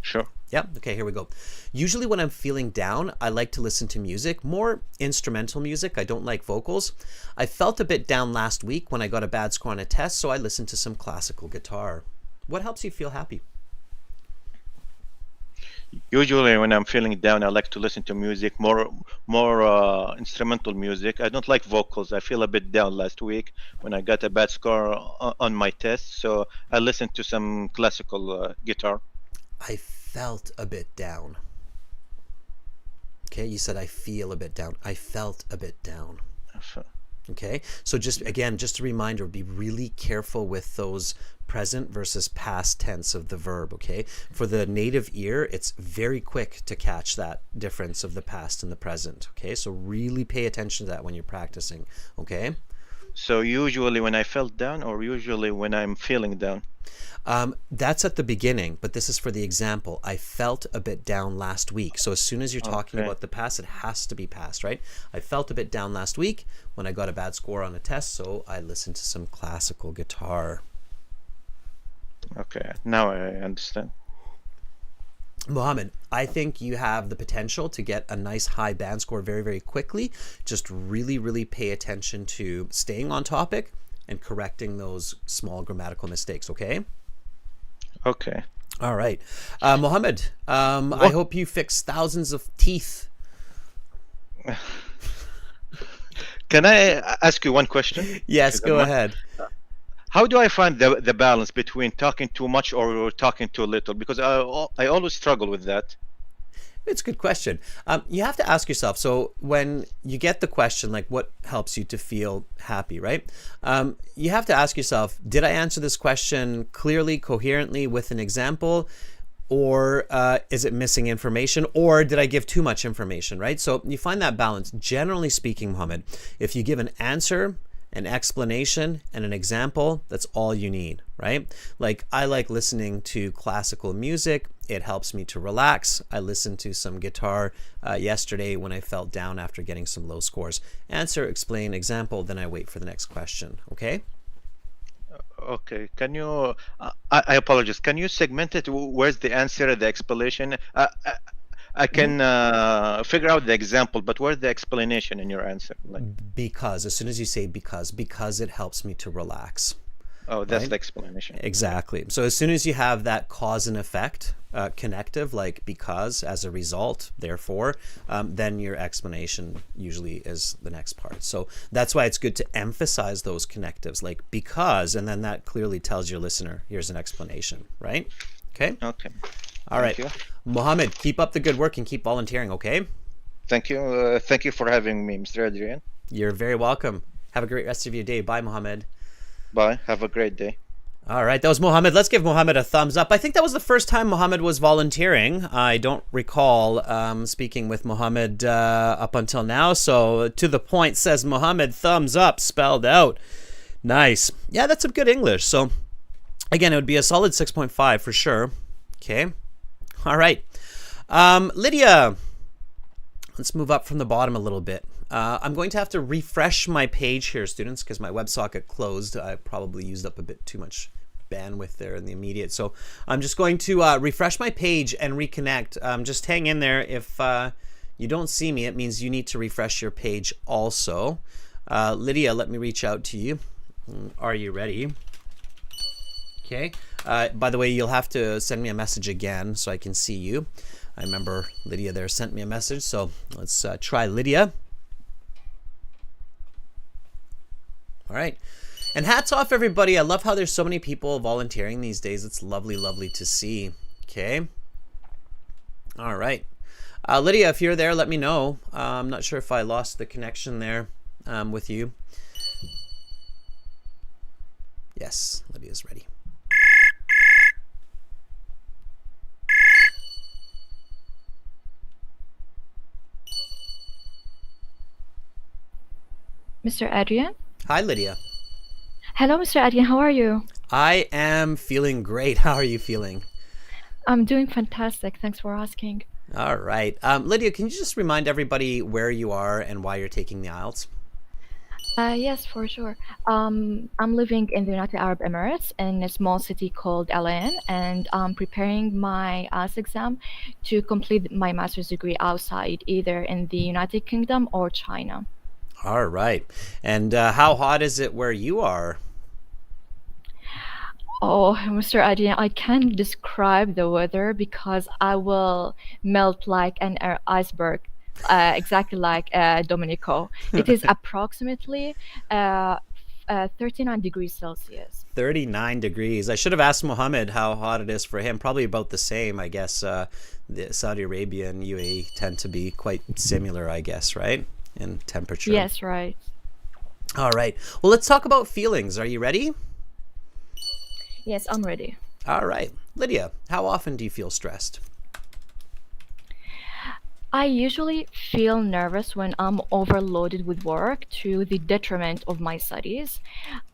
Sure. Yeah. Okay, here we go. Usually when I'm feeling down, I like to listen to music, more instrumental music. I don't like vocals. I felt a bit down last week when I got a bad score on a test, so I listened to some classical guitar. What helps you feel happy? Usually when I'm feeling down, I like to listen to music, more instrumental music. I don't like vocals. I feel a bit down last week when I got a bad score on my test, so I listened to some classical guitar. I felt a bit down. Okay, you said I feel a bit down. I felt a bit down. Okay, so just again, just a reminder, be really careful with those present versus past tense of the verb. Okay, for the native ear, it's very quick to catch that difference of the past and the present. Okay, so really pay attention to that when you're practicing. Okay. So usually when I felt down, or usually when I'm feeling down? That's at the beginning, but this is for the example. I felt a bit down last week. So as soon as you're talking Okay. about the past, it has to be past, right? I felt a bit down last week when I got a bad score on a test, so I listened to some classical guitar. Okay, now I understand. Mohammed, I think you have the potential to get a nice high band score very, very quickly. Just really, really pay attention to staying on topic and correcting those small grammatical mistakes, okay? Okay. All right. Mohammed, I hope you fix thousands of teeth. Can I ask you one question? Yes, go ahead. How do I find the balance between talking too much or talking too little? Because I always struggle with that. It's a good question. You have to ask yourself, so when you get the question, like what helps you to feel happy, right? You have to ask yourself, did I answer this question clearly, coherently with an example? Or is it missing information? Or did I give too much information, right? So you find that balance. Generally speaking, Mohammed, if you give an answer, an explanation, and an example, that's all you need, right? Like I like listening to classical music. It helps me to relax. I listened to some guitar yesterday when I felt down after getting some low scores. Answer, explain, example, then I wait for the next question, okay? Okay. Can you? I apologize. Can you segment it? Where's the answer, the explanation? I can figure out the example, but where's the explanation in your answer? Like, Because, as soon as you say because it helps me to relax. oh, that's Right? the explanation. Exactly. So as soon as you have that cause and effect connective, like because, as a result, therefore, then your explanation usually is the next part. So that's why it's good to emphasize those connectives, like because, and then that clearly tells your listener, here's an explanation, right? Okay. Okay. All right. Thank you. Mohammed, keep up the good work and keep volunteering, okay? Thank you. Thank you for having me, Mr. Adrian. You're very welcome. Have a great rest of your day. Bye, Mohammed. Bye. Have a great day. All right, that was Mohammed. Let's give Mohammed a thumbs up. I think that was the first time Mohammed was volunteering. I don't recall speaking with Mohammed up until now. So to the point says Mohammed, thumbs up, spelled out. Nice. Yeah, that's some good English. So again, it would be a solid 6.5 for sure. Okay. All right. Lydia, let's move up from the bottom a little bit. I'm going to have to refresh my page here, students, because my WebSocket closed. I probably used up a bit too much bandwidth there in the immediate. So I'm just going to refresh my page and reconnect. Just hang in there. If you don't see me, it means you need to refresh your page also. Lydia, let me reach out to you. Are you ready? Okay. By the way, you'll have to send me a message again so I can see you. I remember Lydia there sent me a message, so let's try Lydia. All right. And hats off, everybody. I love how there's so many people volunteering these days. It's lovely, lovely to see. Okay. All right. Lydia, if you're there, let me know. I'm not sure if I lost the connection there with you. Yes, Lydia's ready. Mr. Adrian? Hi, Lydia. Hello, Mr. Adrian. How are you? I am feeling great. How are you feeling? I'm doing fantastic. Thanks for asking. All right. Lydia, can you just remind everybody where you are and why you're taking the IELTS? Yes, for sure. I'm living in the United Arab Emirates in a small city called Al Ain, and I'm preparing my IELTS exam to complete my master's degree outside, either in the United Kingdom or China. All right. And how hot is it where you are? Oh, Mr. Adrian, I can't describe the weather because I will melt like an iceberg, exactly like Domenico. It is approximately 39 degrees Celsius. 39 degrees. I should have asked Mohammed how hot it is for him. Probably about the same, I guess. Saudi Arabia and UAE tend to be quite similar, I guess, right? In temperature. Yes, right. All right. Well, let's talk about feelings. Are you ready? Yes, I'm ready. All right. Lydia, how often do you feel stressed? I usually feel nervous when I'm overloaded with work to the detriment of my studies.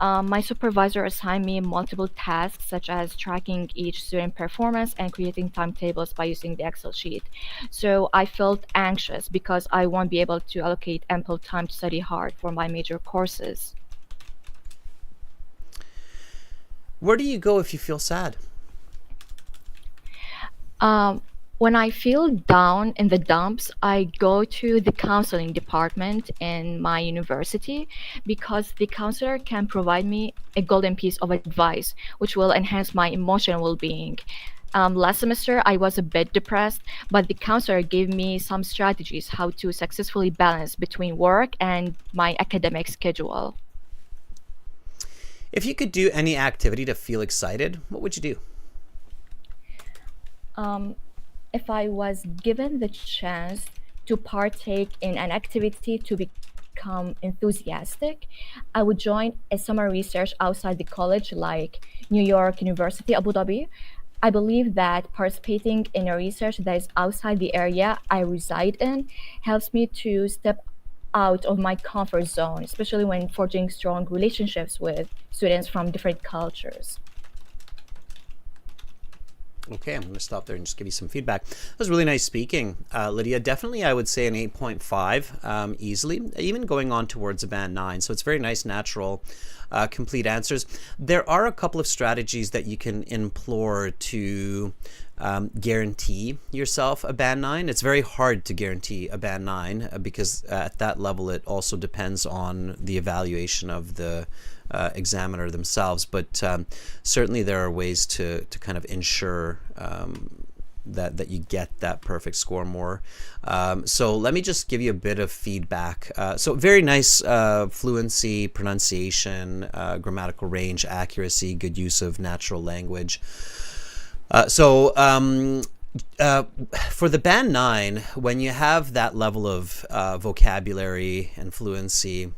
My supervisor assigned me multiple tasks, such as tracking each student performance and creating timetables by using the Excel sheet. So I felt anxious because I won't be able to allocate ample time to study hard for my major courses. Where do you go if you feel sad? Um, when I feel down in the dumps, I go to the counseling department in my university because the counselor can provide me a golden piece of advice, which will enhance my emotional well being. Last semester, I was a bit depressed, but the counselor gave me some strategies how to successfully balance between work and my academic schedule. If you could do any activity to feel excited, what would you do? Um, if I was given the chance to partake in an activity to become enthusiastic, I would join a summer research outside the college, like New York University, Abu Dhabi. I believe that participating in a research that is outside the area I reside in helps me to step out of my comfort zone, especially when forging strong relationships with students from different cultures. Okay, I'm going to stop there and just give you some feedback. That was really nice speaking, Lydia. Definitely, I would say an 8.5 easily, even going on towards a band 9. So it's very nice, natural, complete answers. There are a couple of strategies that you can implore to guarantee yourself a band 9. It's very hard to guarantee a band 9 because at that level, it also depends on the evaluation of the examiner themselves, but certainly there are ways to kind of ensure that you get that perfect score more. So let me just give you a bit of feedback. So very nice fluency, pronunciation, grammatical range, accuracy, good use of natural language. For the band 9, when you have that level of vocabulary and fluency,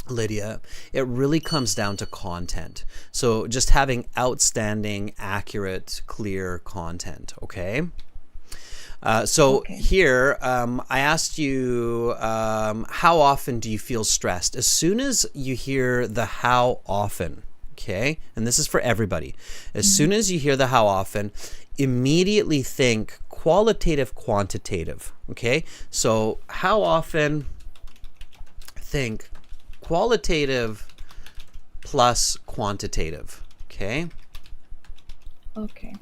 Lydia, it really comes down to content. So just having outstanding, accurate, clear content, okay? Okay. Here, I asked you, how often do you feel stressed? As soon as you hear the how often, okay? And this is for everybody. As soon as you hear the how often, immediately think qualitative, quantitative, okay? So how often, think qualitative plus quantitative, okay? Okay.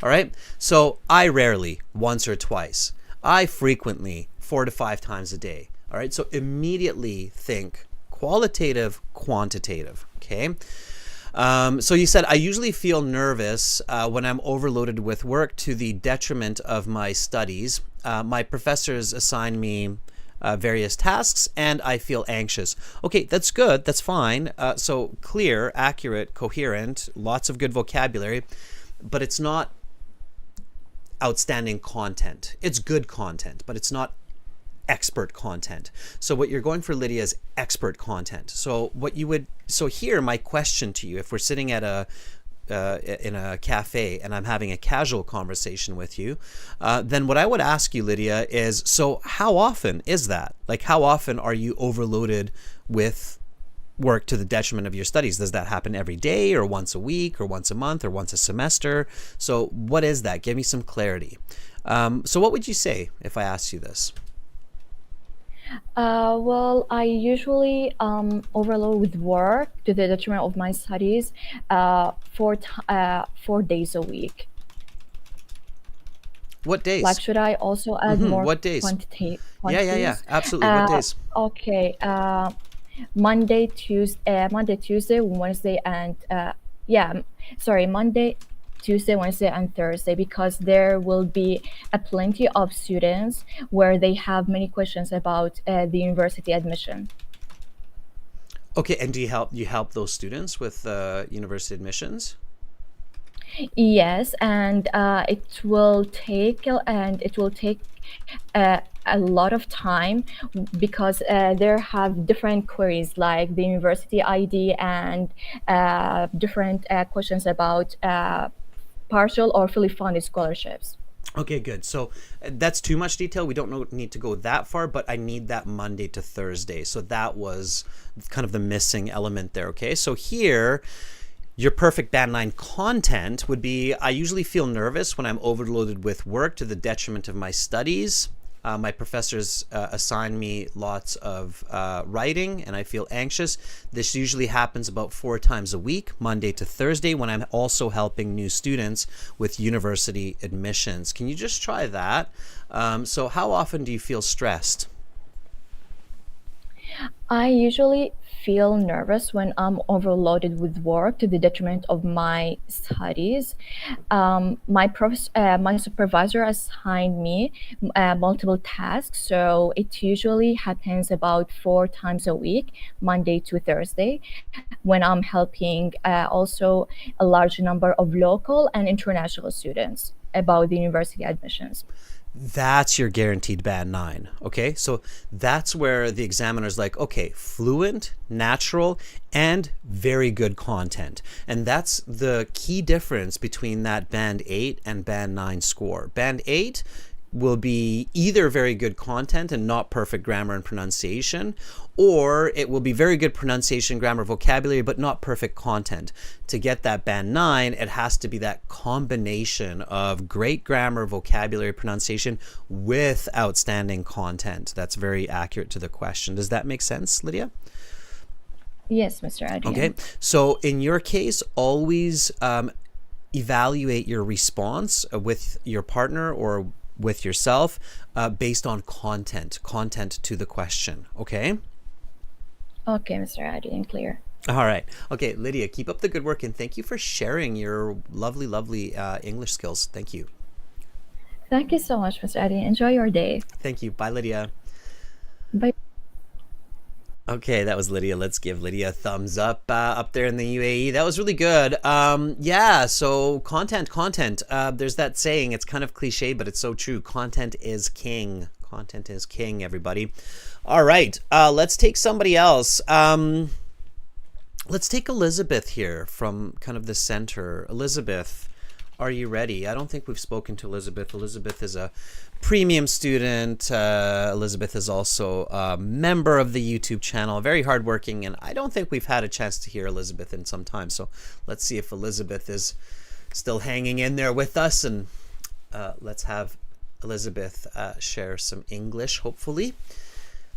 All right. So I rarely, once or twice. I frequently, 4 to 5 times a day. All right. So immediately think qualitative, quantitative, okay? So you said, I usually feel nervous when I'm overloaded with work to the detriment of my studies. My professors assign me various tasks and I feel anxious. Okay, that's good. That's fine. So clear, accurate, coherent, lots of good vocabulary, but it's not outstanding content. It's good content, but it's not expert content. So what you're going for, Lydia, is expert content. So here, my question to you, if we're sitting at in a cafe and I'm having a casual conversation with you, then what I would ask you, Lydia, is, so how often is that? Like, how often are you overloaded with work to the detriment of your studies? Does that happen every day or once a week or once a month or once a semester? So what is that? Give me some clarity. So what would you say if I asked you this? Well, I usually overload with work to the detriment of my studies 4 days a week. What days? Like, should I also add more What days? Yeah. quantities? Absolutely. What days? Okay. Monday, Tuesday, Wednesday, and Monday, Tuesday, Wednesday, and Thursday, because there will be a plenty of students where they have many questions about the university admission. Okay, and do you help those students with university admissions? Yes, and it will take a lot of time because there have different queries like the university ID and different questions about partial or fully funded scholarships. Okay, good. So that's too much detail. We don't need to go that far, but I need that Monday to Thursday. So that was kind of the missing element there. Okay, so here, your perfect band 9 content would be: I usually feel nervous when I'm overloaded with work to the detriment of my studies. My professors assign me lots of writing and I feel anxious. This usually happens about 4 times a week, Monday to Thursday, when I'm also helping new students with university admissions. Can you just try that? So how often do you feel stressed? I usually feel nervous when I'm overloaded with work to the detriment of my studies. My supervisor assigned me multiple tasks, so it usually happens about 4 times a week, Monday to Thursday, when I'm helping also a large number of local and international students about the university admissions. That's your guaranteed band 9. Okay, so that's where the examiner's like, okay, fluent, natural, and very good content. And that's the key difference between that band 8 and band 9 score. Band 8 will be either very good content and not perfect grammar and pronunciation, or it will be very good pronunciation, grammar, vocabulary, but not perfect content. To get that band 9, it has to be that combination of great grammar, vocabulary, pronunciation with outstanding content. That's very accurate to the question. Does that make sense, Lydia? Yes, Mr. Adrian. Okay, so in your case, always evaluate your response with your partner or with yourself based on content to the question. Okay? Okay, Mr. Adrian, clear. All right. Okay, Lydia, keep up the good work and thank you for sharing your lovely English skills. Thank you. Thank you so much, Mr. Adrian. Enjoy your day. Thank you. Bye, Lydia. Bye. Okay, that was Lydia. Let's give Lydia a thumbs up up there in the UAE. That was really good. Yeah, so content. There's that saying, it's kind of cliche, but it's so true. Content is king. Content is king, everybody. All right, let's take somebody else. Let's take Elizabeth here from kind of the center. Elizabeth, are you ready? I don't think we've spoken to Elizabeth. Elizabeth is a premium student. Elizabeth is also a member of the YouTube channel, very hardworking, and I don't think we've had a chance to hear Elizabeth in some time. So let's see if Elizabeth is still hanging in there with us, and let's have Elizabeth share some English, hopefully,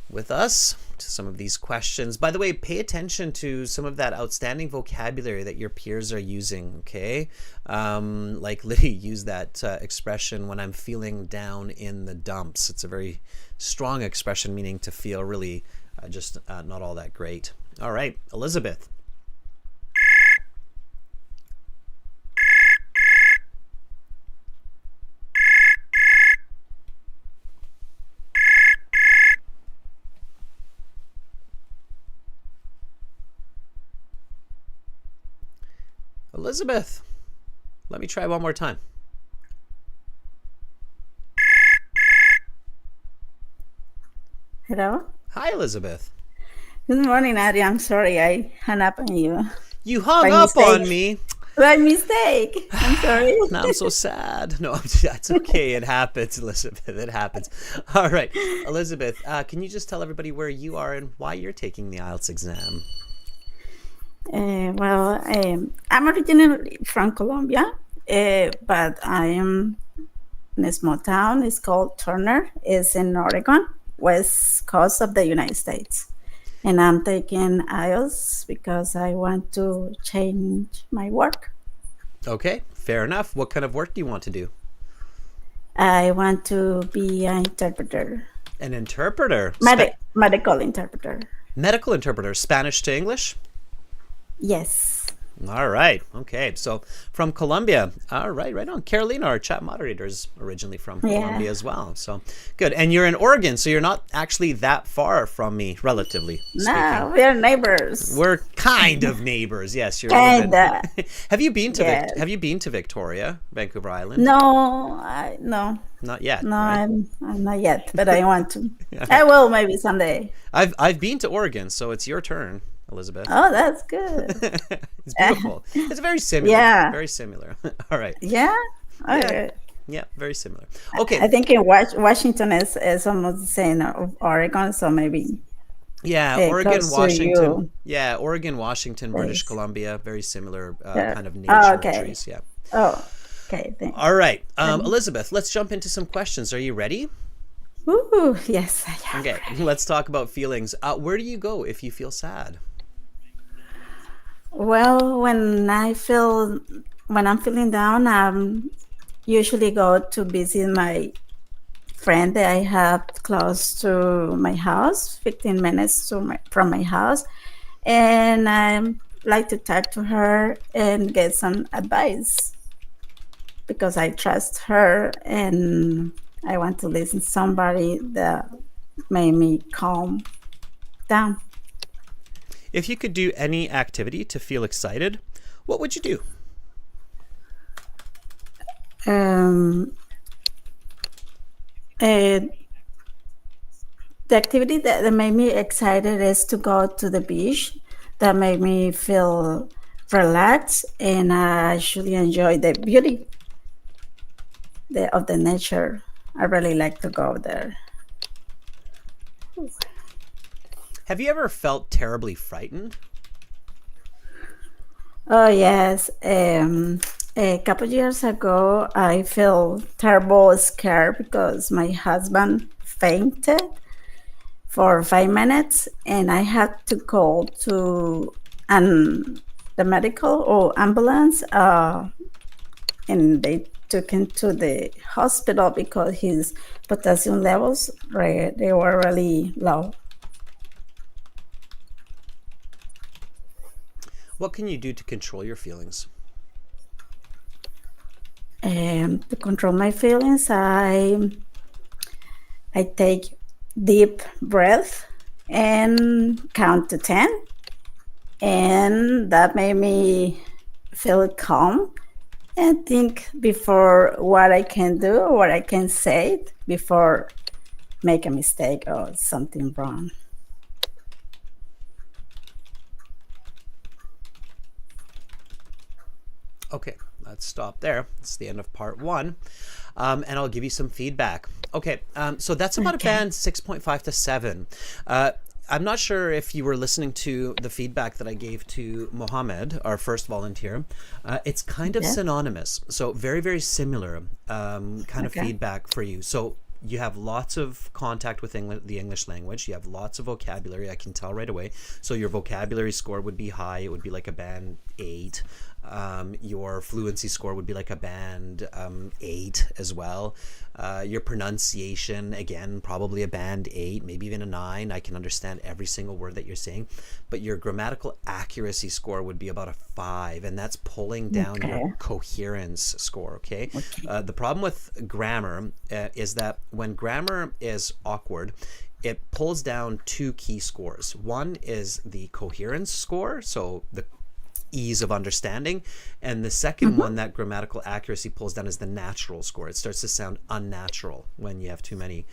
with us to some of these questions. By the way, pay attention to some of that outstanding vocabulary that your peers are using, okay? Like Liddy used that expression, when I'm feeling down in the dumps. It's a very strong expression, meaning to feel really just not all that great. All right, Elizabeth. Elizabeth, let me try one more time. Hello. Hi, Elizabeth. Good morning, Ari. I'm sorry I hung up on you. You hung By up mistake. on me. By mistake. I'm sorry. Now I'm so sad. No, that's okay. It happens, Elizabeth. It happens. All right, Elizabeth, can you just tell everybody where you are and why you're taking the IELTS exam? I'm originally from Colombia, but I am in a small town. It's called Turner. It's in Oregon, west coast of the United States. And I'm taking IELTS because I want to change my work. Okay, fair enough. What kind of work do you want to do? I want to be an interpreter. An interpreter? Medical interpreter. Medical interpreter. Spanish to English? Yes. All right. Okay. So from Colombia. All right. Right on. Carolina, our chat moderator, is originally from Colombia as well. So good. And you're in Oregon, so you're not actually that far from me, relatively speaking. No, we're neighbors. We're kind of neighbors. Yes, you're a little Kinda. bit. Have you been to Yes. Have you been to Victoria, Vancouver Island? No, Not yet. no, Right? I'm not yet, but I want to. I will maybe someday. I've been to Oregon, so it's your turn, Elizabeth. Oh, that's good. It's beautiful. It's very similar. Yeah. Very similar. All right. Yeah. All Yeah. right. Yeah, very similar. Okay. I think in Washington is almost the same of Oregon, so maybe Yeah, Oregon, close to Washington. you. Yeah, Oregon, Washington, British Yes. Columbia, very similar Yeah. kind of Oh, nature okay. trees. Yeah. Oh, okay. Thanks. All right, Elizabeth, let's jump into some questions. Are you ready? Ooh, yes, I am. Okay, let's talk about feelings. Where do you go if you feel sad? Well, when I'm feeling down, usually go to visit my friend that I have close to my house, 15 minutes from my house, and I like to talk to her and get some advice because I trust her and I want to listen to somebody that made me calm down. If you could do any activity to feel excited, what would you do? The activity that made me excited is to go to the beach. That made me feel relaxed, and I actually enjoy the beauty of the nature. I really like to go there. Have you ever felt terribly frightened? Oh yes, a couple years ago, I felt terrible scared because my husband fainted for 5 minutes, and I had to call to the medical or ambulance, and they took him to the hospital because his potassium levels they were really low. What can you do to control your feelings? And to control my feelings, I take deep breath and count to 10, and that made me feel calm and think before what I can do or what I can say before make a mistake or something wrong. Okay, let's stop there. It's the end of part 1. And I'll give you some feedback. Okay, so that's about a band 6.5 to 7. I'm not sure if you were listening to the feedback that I gave to Mohammed, our first volunteer. It's kind of synonymous. So very, very similar kind of feedback for you. So you have lots of contact with the English language. You have lots of vocabulary. I can tell right away. So your vocabulary score would be high. It would be like a band 8. Your fluency score would be like a band 8 as well. Your pronunciation, again, probably a band 8, maybe even a 9. I can understand every single word that you're saying. But your grammatical accuracy score would be about a 5, and that's pulling down your coherence score, okay? The problem with grammar is that when grammar is awkward, it pulls down 2 key scores. One is the coherence score, so the ease of understanding, and the second one that grammatical accuracy pulls down is the natural score. It starts to sound unnatural when you have too many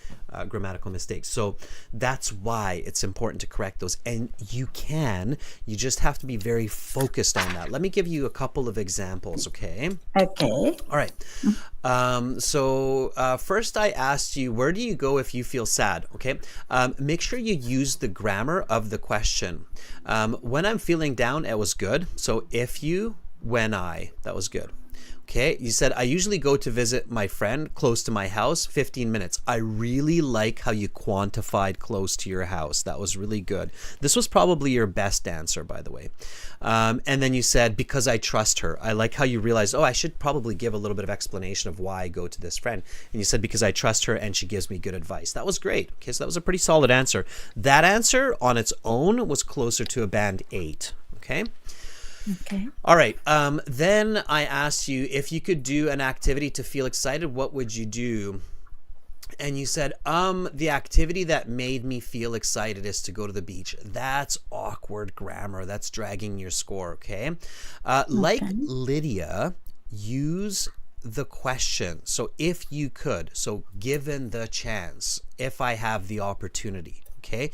grammatical mistakes. So that's why it's important to correct those, and you just have to be very focused on that. Let me give you a couple of examples. Okay all right. So first I asked you, where do you go if you feel sad? Okay, make sure you use the grammar of the question. When I'm feeling down, it was good. So if you, when I, that was good. Okay, you said, I usually go to visit my friend close to my house, 15 minutes. I really like how you quantified close to your house. That was really good. This was probably your best answer, by the way. And then you said, because I trust her. I like how you realized, I should probably give a little bit of explanation of why I go to this friend. And you said, because I trust her and she gives me good advice. That was great. Okay, so that was a pretty solid answer. That answer on its own was closer to a band 8. Okay. Okay. All right. Then I asked you if you could do an activity to feel excited, what would you do? And you said, the activity that made me feel excited is to go to the beach. That's awkward grammar. That's dragging your score, okay? Like Okay. Lydia, use the question. So if you could, so given the chance, if I have the opportunity, okay?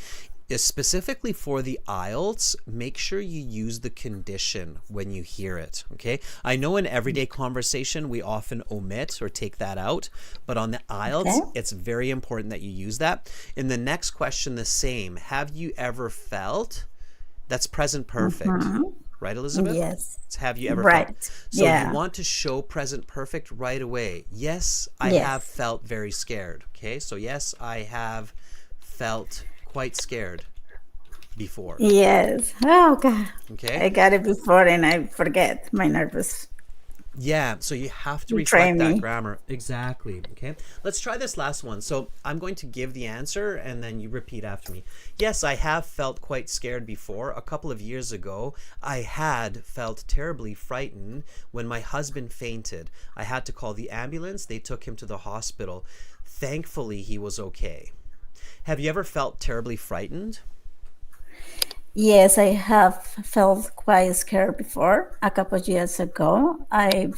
Specifically for the IELTS, make sure you use the condition when you hear it, okay? I know in everyday conversation we often omit or take that out, but on the IELTS, Okay. it's very important that you use that. In the next question, the same. Have you ever felt? That's present perfect, right, Elizabeth? Yes. It's have you ever felt? Right. So you Yeah. want to show present perfect right away. Yes, I have Yes. felt very scared, okay? So yes, I have felt quite scared before. Yes. Oh God. Okay. I got it before and I forget my nervous. Yeah. So you have to Betray reflect that me. grammar. Exactly. Okay. Let's try this last one. So I'm going to give the answer and then you repeat after me. Yes, I have felt quite scared before. A couple of years ago, I had felt terribly frightened when my husband fainted. I had to call the ambulance. They took him to the hospital. Thankfully, he was okay. Have you ever felt terribly frightened? Yes, I have felt quite scared before. A couple of years ago, I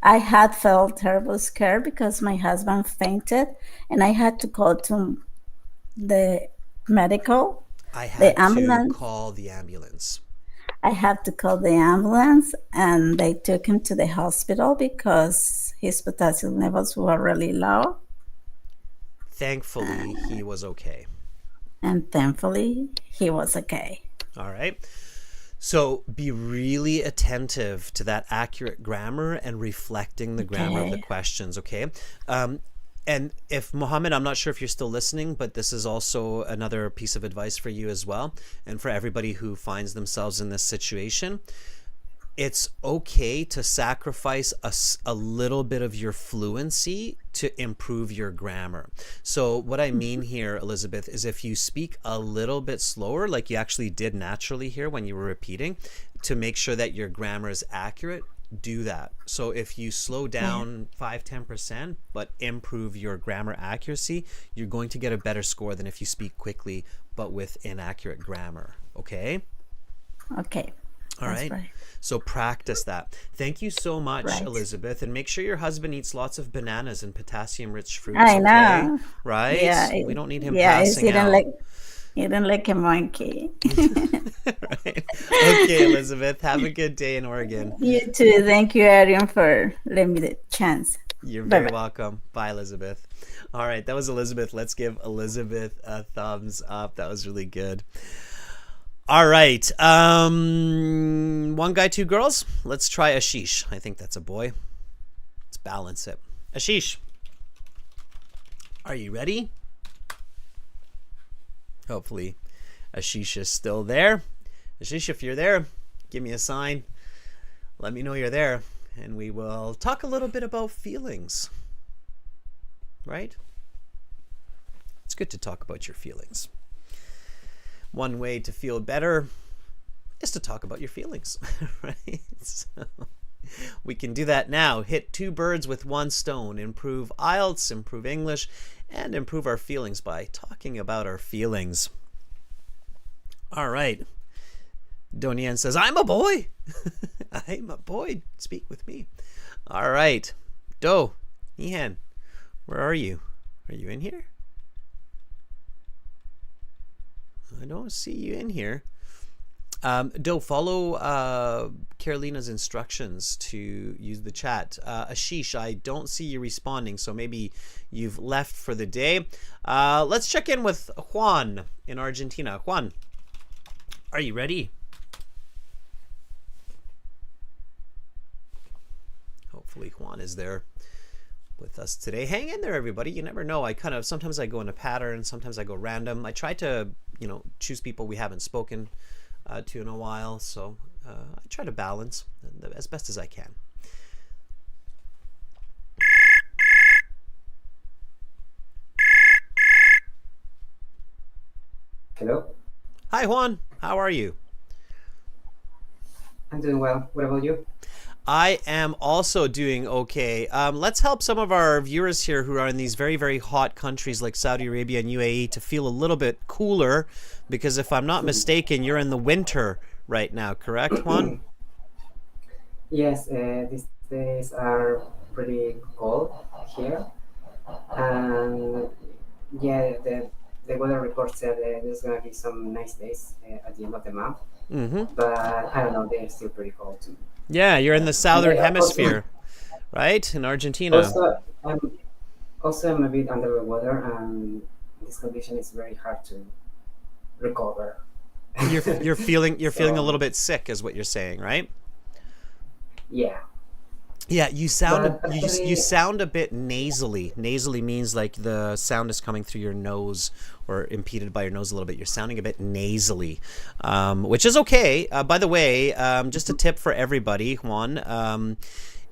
had felt terrible scared because my husband fainted, and I had to call to the medical, I the had to ambulance. call the ambulance. I had to call the ambulance, and they took him to the hospital because his potassium levels were really low. Thankfully, he was okay. And thankfully, he was okay. All right. So be really attentive to that accurate grammar and reflecting the grammar of the Okay. questions, okay? And if Mohammed, I'm not sure if you're still listening, but this is also another piece of advice for you as well, and for everybody who finds themselves in this situation. It's okay to sacrifice a little bit of your fluency to improve your grammar. So what I mean here, Elizabeth, is if you speak a little bit slower, like you actually did naturally here when you were repeating, to make sure that your grammar is accurate, do that. So if you slow down 5-10%, but improve your grammar accuracy, you're going to get a better score than if you speak quickly, but with inaccurate grammar. Okay? Okay. All That's right. right. So practice that. Thank you so much, Right. Elizabeth. And make sure your husband eats lots of bananas and potassium-rich fruits, I okay? know. Right? Yeah. We don't need him Yeah. It's passing eating out. like eating like a monkey. Right? Okay, Elizabeth. Have a good day in Oregon. You too. Thank you, Arian, for letting me the chance. You're Bye very bye. welcome. Bye, Elizabeth. All right, that was Elizabeth. Let's give Elizabeth a thumbs up. That was really good. All right. One guy, two girls. Let's try Ashish. I think that's a boy. Let's balance it. Ashish, are you ready? Hopefully, Ashish is still there. Ashish, if you're there, give me a sign. Let me know you're there, and we will talk a little bit about feelings. Right? It's good to talk about your feelings. One way to feel better is to talk about your feelings, right? So we can do that now. Hit two birds with one stone. Improve IELTS, improve English, and improve our feelings by talking about our feelings. All right. Donian says, I'm a boy. I'm a boy. Speak with me. All right. Do, Nihan, where are you? Are you in here? I don't see you in here. Do follow Carolina's instructions to use the chat. Ashish, I don't see you responding, so maybe you've left for the day. Let's check in with Juan in Argentina. Juan, are you ready? Hopefully Juan is there with us today. Hang in there, everybody. You never know. Sometimes I go in a pattern, sometimes I go random. I try to, choose people we haven't spoken to in a while. So I try to balance as best as I can. Hello. Hi, Juan. How are you? I'm doing well. What about you? I am also doing okay. Let's help some of our viewers here who are in these very, very hot countries like Saudi Arabia and UAE to feel a little bit cooler, because if I'm not mistaken, you're in the winter right now, correct, Juan? Yes, these days are pretty cold here, and yeah, the weather report said there's gonna be some nice days at the end of the month, Mm-hmm. but I don't know, they're still pretty cold too. Yeah, you're in the And southern also, hemisphere, right? In Argentina. also, I'm I'm a bit under the weather, and this condition is very hard to recover. You're feeling a So little bit sick, is what you're saying, right? yeah, Yeah, you sound but you actually, sound a bit nasally. Nasally means like the sound is coming through your nose or impeded by your nose a little bit. You're sounding a bit nasally, which is okay. By the way, just a tip for everybody, Juan.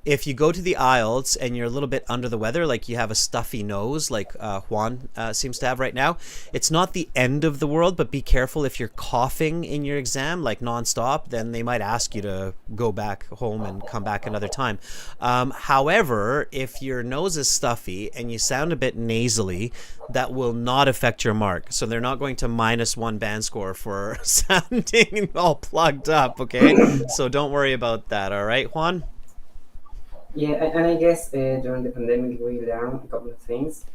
If you go to the IELTS and you're a little bit under the weather, like you have a stuffy nose, like Juan seems to have right now, it's not the end of the world, but be careful if you're coughing in your exam, like nonstop, then they might ask you to go back home and come back another time. However, if your nose is stuffy and you sound a bit nasally, that will not affect your mark. So they're not going to -1 band score for sounding all plugged up, okay? So don't worry about that, all right, Juan? yeah, and I guess during the pandemic we learned a couple of things,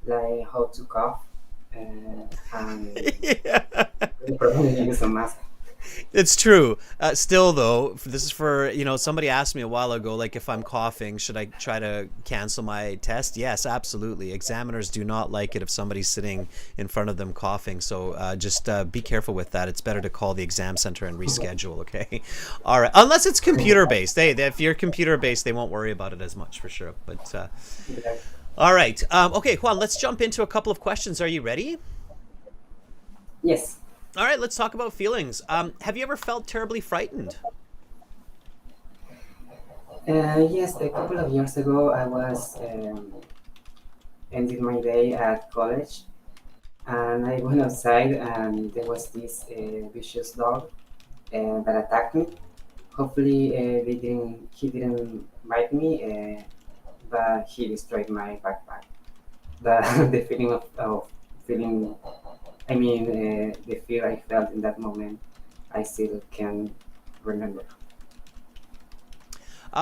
like how to cough, and Yeah. probably use a mask. It's true. Still, though, this is for, somebody asked me a while ago, like, if I'm coughing, should I try to cancel my test? Yes, absolutely. Examiners do not like it if somebody's sitting in front of them coughing. So just be careful with that. It's better to call the exam center and reschedule, okay? All right. Unless it's computer-based. If you're computer-based, they won't worry about it as much for sure. But Yeah. all right. Okay, Juan, let's jump into a couple of questions. Are you ready? Yes. All right, let's talk about feelings. Have you ever felt terribly frightened? Yes, a couple of years ago, I was ending my day at college, and I went outside, and there was this vicious dog that attacked me. Hopefully, he didn't bite me, but he destroyed my backpack. The the feeling of feeling, the fear I felt in that moment, I still can remember.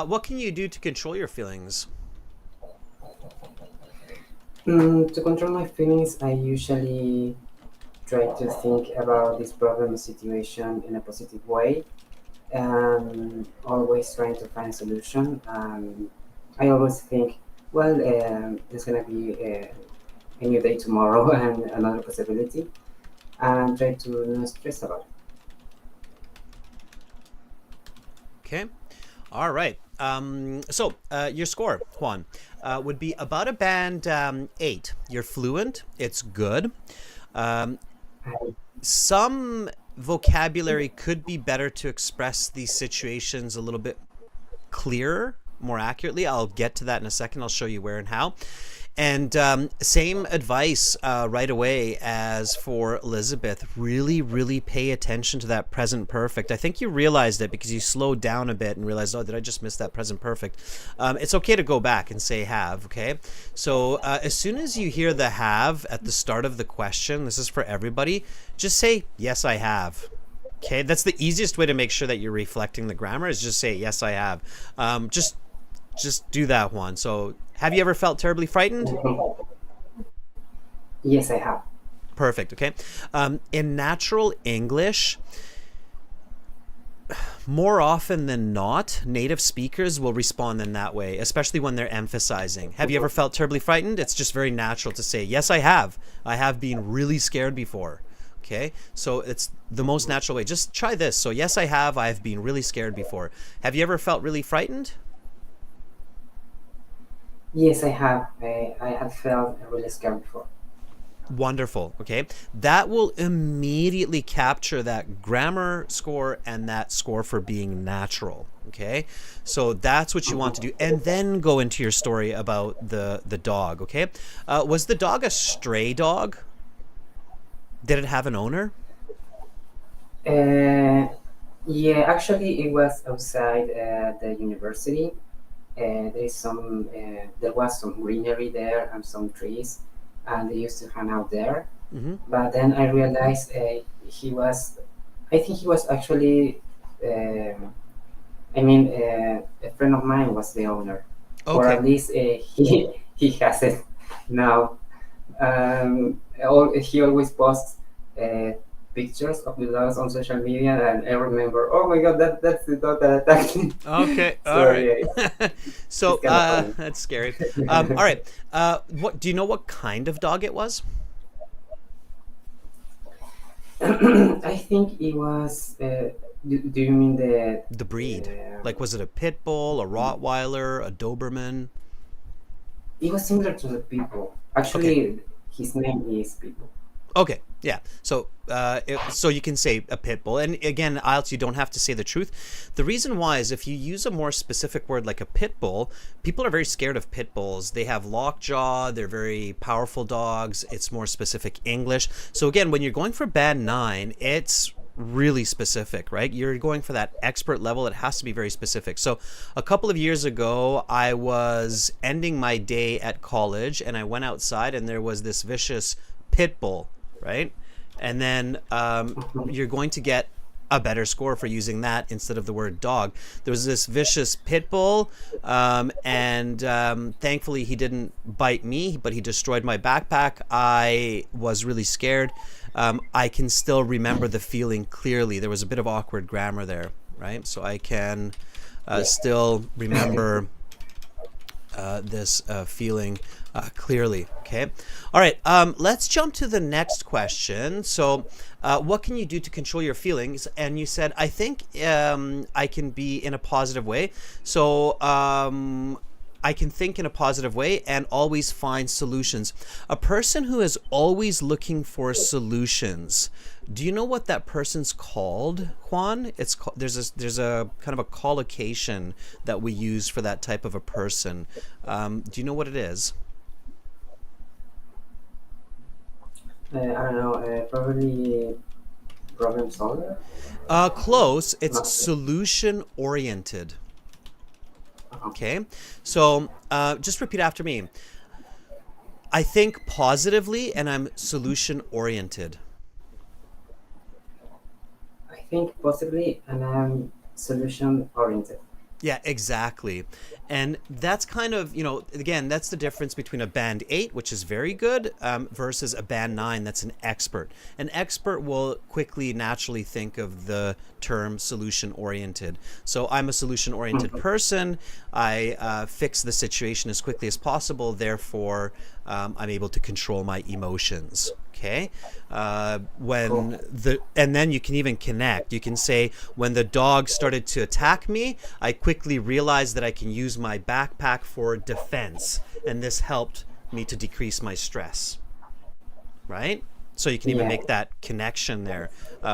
What can you do to control your feelings? To control my feelings, I usually try to think about this problem situation in a positive way, and always trying to find a solution. I always think, well, there's gonna be a new day tomorrow and another possibility, and try to not stress about it. Okay. All right. So your score, Juan, would be about a band 8. You're fluent. It's good. Um, I, some vocabulary could be better to express these situations a little bit clearer, more accurately. I'll get to that in a second. I'll show you where and how. And same advice right away as for Elizabeth. Really, really pay attention to that present perfect. I think you realized it because you slowed down a bit and realized, oh, did I just miss that present perfect? It's okay to go back and say have, okay? So as soon as you hear the have at the start of the question, this is for everybody, just say, yes, I have. Okay, that's the easiest way to make sure that you're reflecting the grammar is just say, yes, I have. Just do that, Juan. So have you ever felt terribly frightened? yes, I have. Perfect. Okay. In natural English, more often than not, native speakers will respond in that way, especially when they're emphasizing. Have you ever felt terribly frightened? It's just very natural to say, yes, I have. I have been really scared before. Okay. So it's the most natural way. Just try this. So, yes, I have. I have been really scared before. Have you ever felt really frightened? Yes, I have. I have felt really scared before. Wonderful. Okay. That will immediately capture that grammar score and that score for being natural. Okay. So that's what you want to do. And then go into your story about the dog. Okay. Was the dog a stray dog? Did it have an owner? Uh, Yeah, actually, it was outside the university. There was some greenery there and some trees, and they used to hang out there. Mm-hmm. But then I realized he was, I think he was actually, a friend of mine was the owner, or Okay. at least he has it now. He always posts uh, pictures of the dogs on social media, and I remember, oh my god, that's the dog that attacked me. Okay. All So right. yeah, So it's kind of funny. that's scary. All right. What do you know? What kind of dog it was? I think it was. Do you mean The breed. the? Like, was it a pit bull, a Rottweiler, a Doberman? It was similar to the people. Okay. Actually, his name is people. Okay, yeah. So, so you can say a pit bull, and again, IELTS, you don't have to say the truth. The reason why is if you use a more specific word like a pit bull, people are very scared of pit bulls. They have lockjaw. They're very powerful dogs. It's more specific English. So again, when you're going for band 9, it's really specific, right? You're going for that expert level. It has to be very specific. So a couple of years ago, I was ending my day at college, and I went outside, and there was this vicious pit bull, right? And then you're going to get a better score for using that instead of the word dog. There was this vicious pit bull, and thankfully he didn't bite me, but he destroyed my backpack. I was really scared. I can still remember the feeling clearly. There was a bit of awkward grammar there, right? So I can still remember this feeling clearly. Okay. All right. Let's jump to the next question. So, what can you do to control your feelings? And you said, I think I can be in a positive way. So, I can think in a positive way and always find solutions. A person who is always looking for solutions. Do you know what that person's called, Juan? It's there's a kind of a collocation that we use for that type of a person. Do you know what it is? I don't know. Probably problem solver. Close. It's Not. solution oriented. Uh-huh. Okay. So just repeat after me. I think positively and I'm solution oriented. I think possibly, and I'm solution oriented. Yeah, exactly. And that's kind of, again, that's the difference between a band 8, which is very good, versus a band 9 that's an expert. An expert will quickly, naturally think of the term solution oriented. So I'm a solution oriented person. I fix the situation as quickly as possible. Therefore, I'm able to control my emotions. Okay. Cool. And then you can even connect. You can say, when the dog started to attack me, I quickly realized that I can use my backpack for defense, and this helped me to decrease my stress. Right? So you can even Yeah. make that connection there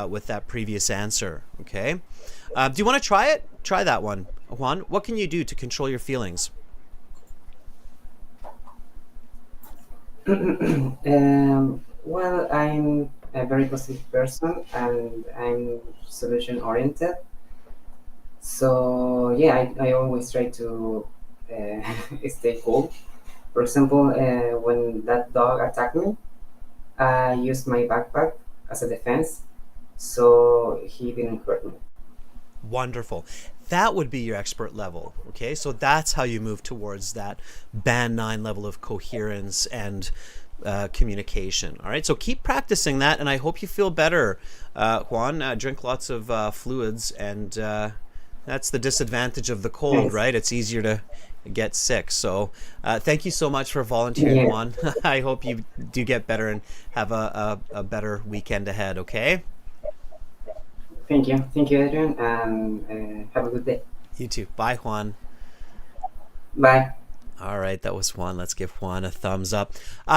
with that previous answer. Okay. Do you want to try it? Try that one, Juan. What can you do to control your feelings? Well, I'm a very positive person and I'm solution oriented. So yeah, I always try to stay cool. For example, when that dog attacked me, I used my backpack as a defense, so he didn't hurt me. Wonderful. That would be your expert level. Okay, so that's how you move towards that band 9 level of coherence and communication. All right, so keep practicing that, and I hope you feel better, Juan. Drink lots of fluids, and that's the disadvantage of the cold, Thanks. right? It's easier to get sick. So thank you so much for volunteering, Yeah. Juan. I hope you do get better and have a better weekend ahead. Okay. Thank you, Adrian, and have a good day. You too. Bye, Juan. Bye. All right, that was Juan. Let's give Juan a thumbs up.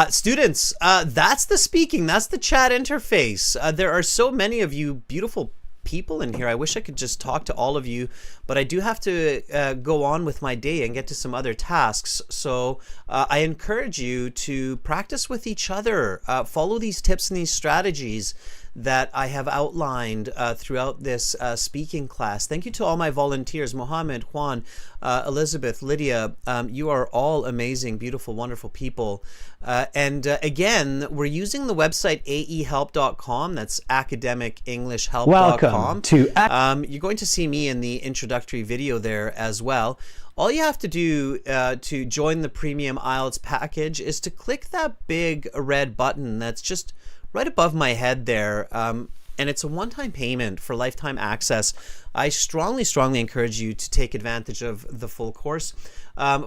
Students, that's the speaking. That's the chat interface. There are so many of you beautiful people in here. I wish I could just talk to all of you, but I do have to go on with my day and get to some other tasks. So I encourage you to practice with each other. Follow these tips and these strategies. that I have outlined throughout this speaking class. Thank you to all my volunteers, Mohammed, Juan, Elizabeth, Lydia. You are all amazing, beautiful, wonderful people. And again, we're using the website aehelp.com. That's academicenglishhelp.com. Welcome to you're going to see me in the introductory video there as well. All you have to do to join the premium IELTS package is to click that big red button that's just right above my head there. And it's a one-time payment for lifetime access. I strongly encourage you to take advantage of the full course.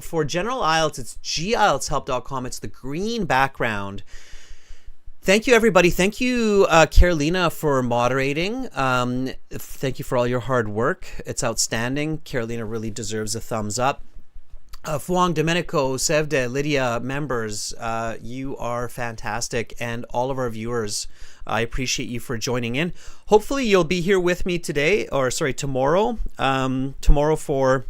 For general IELTS, it's gieltshelp.com. It's the green background. Thank you, everybody. Thank you, Carolina, for moderating. Thank you for all your hard work. It's outstanding. Carolina really deserves a thumbs up. Fuang, Domenico, Sevde, Lydia, members, you are fantastic. And all of our viewers, I appreciate you for joining in. Hopefully you'll be here with me today, or sorry, tomorrow. Tomorrow for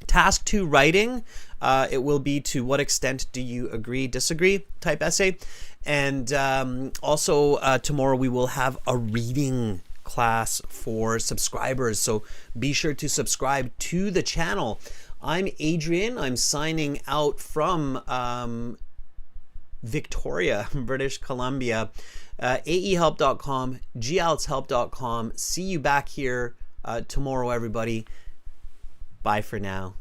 task 2 writing. It will be to what extent do you agree, disagree type essay. And also tomorrow we will have a reading class for subscribers. So be sure to subscribe to the channel. I'm Adrian. I'm signing out from Victoria, British Columbia. aehelp.com, gieltshelp.com. See you back here tomorrow, everybody. Bye for now.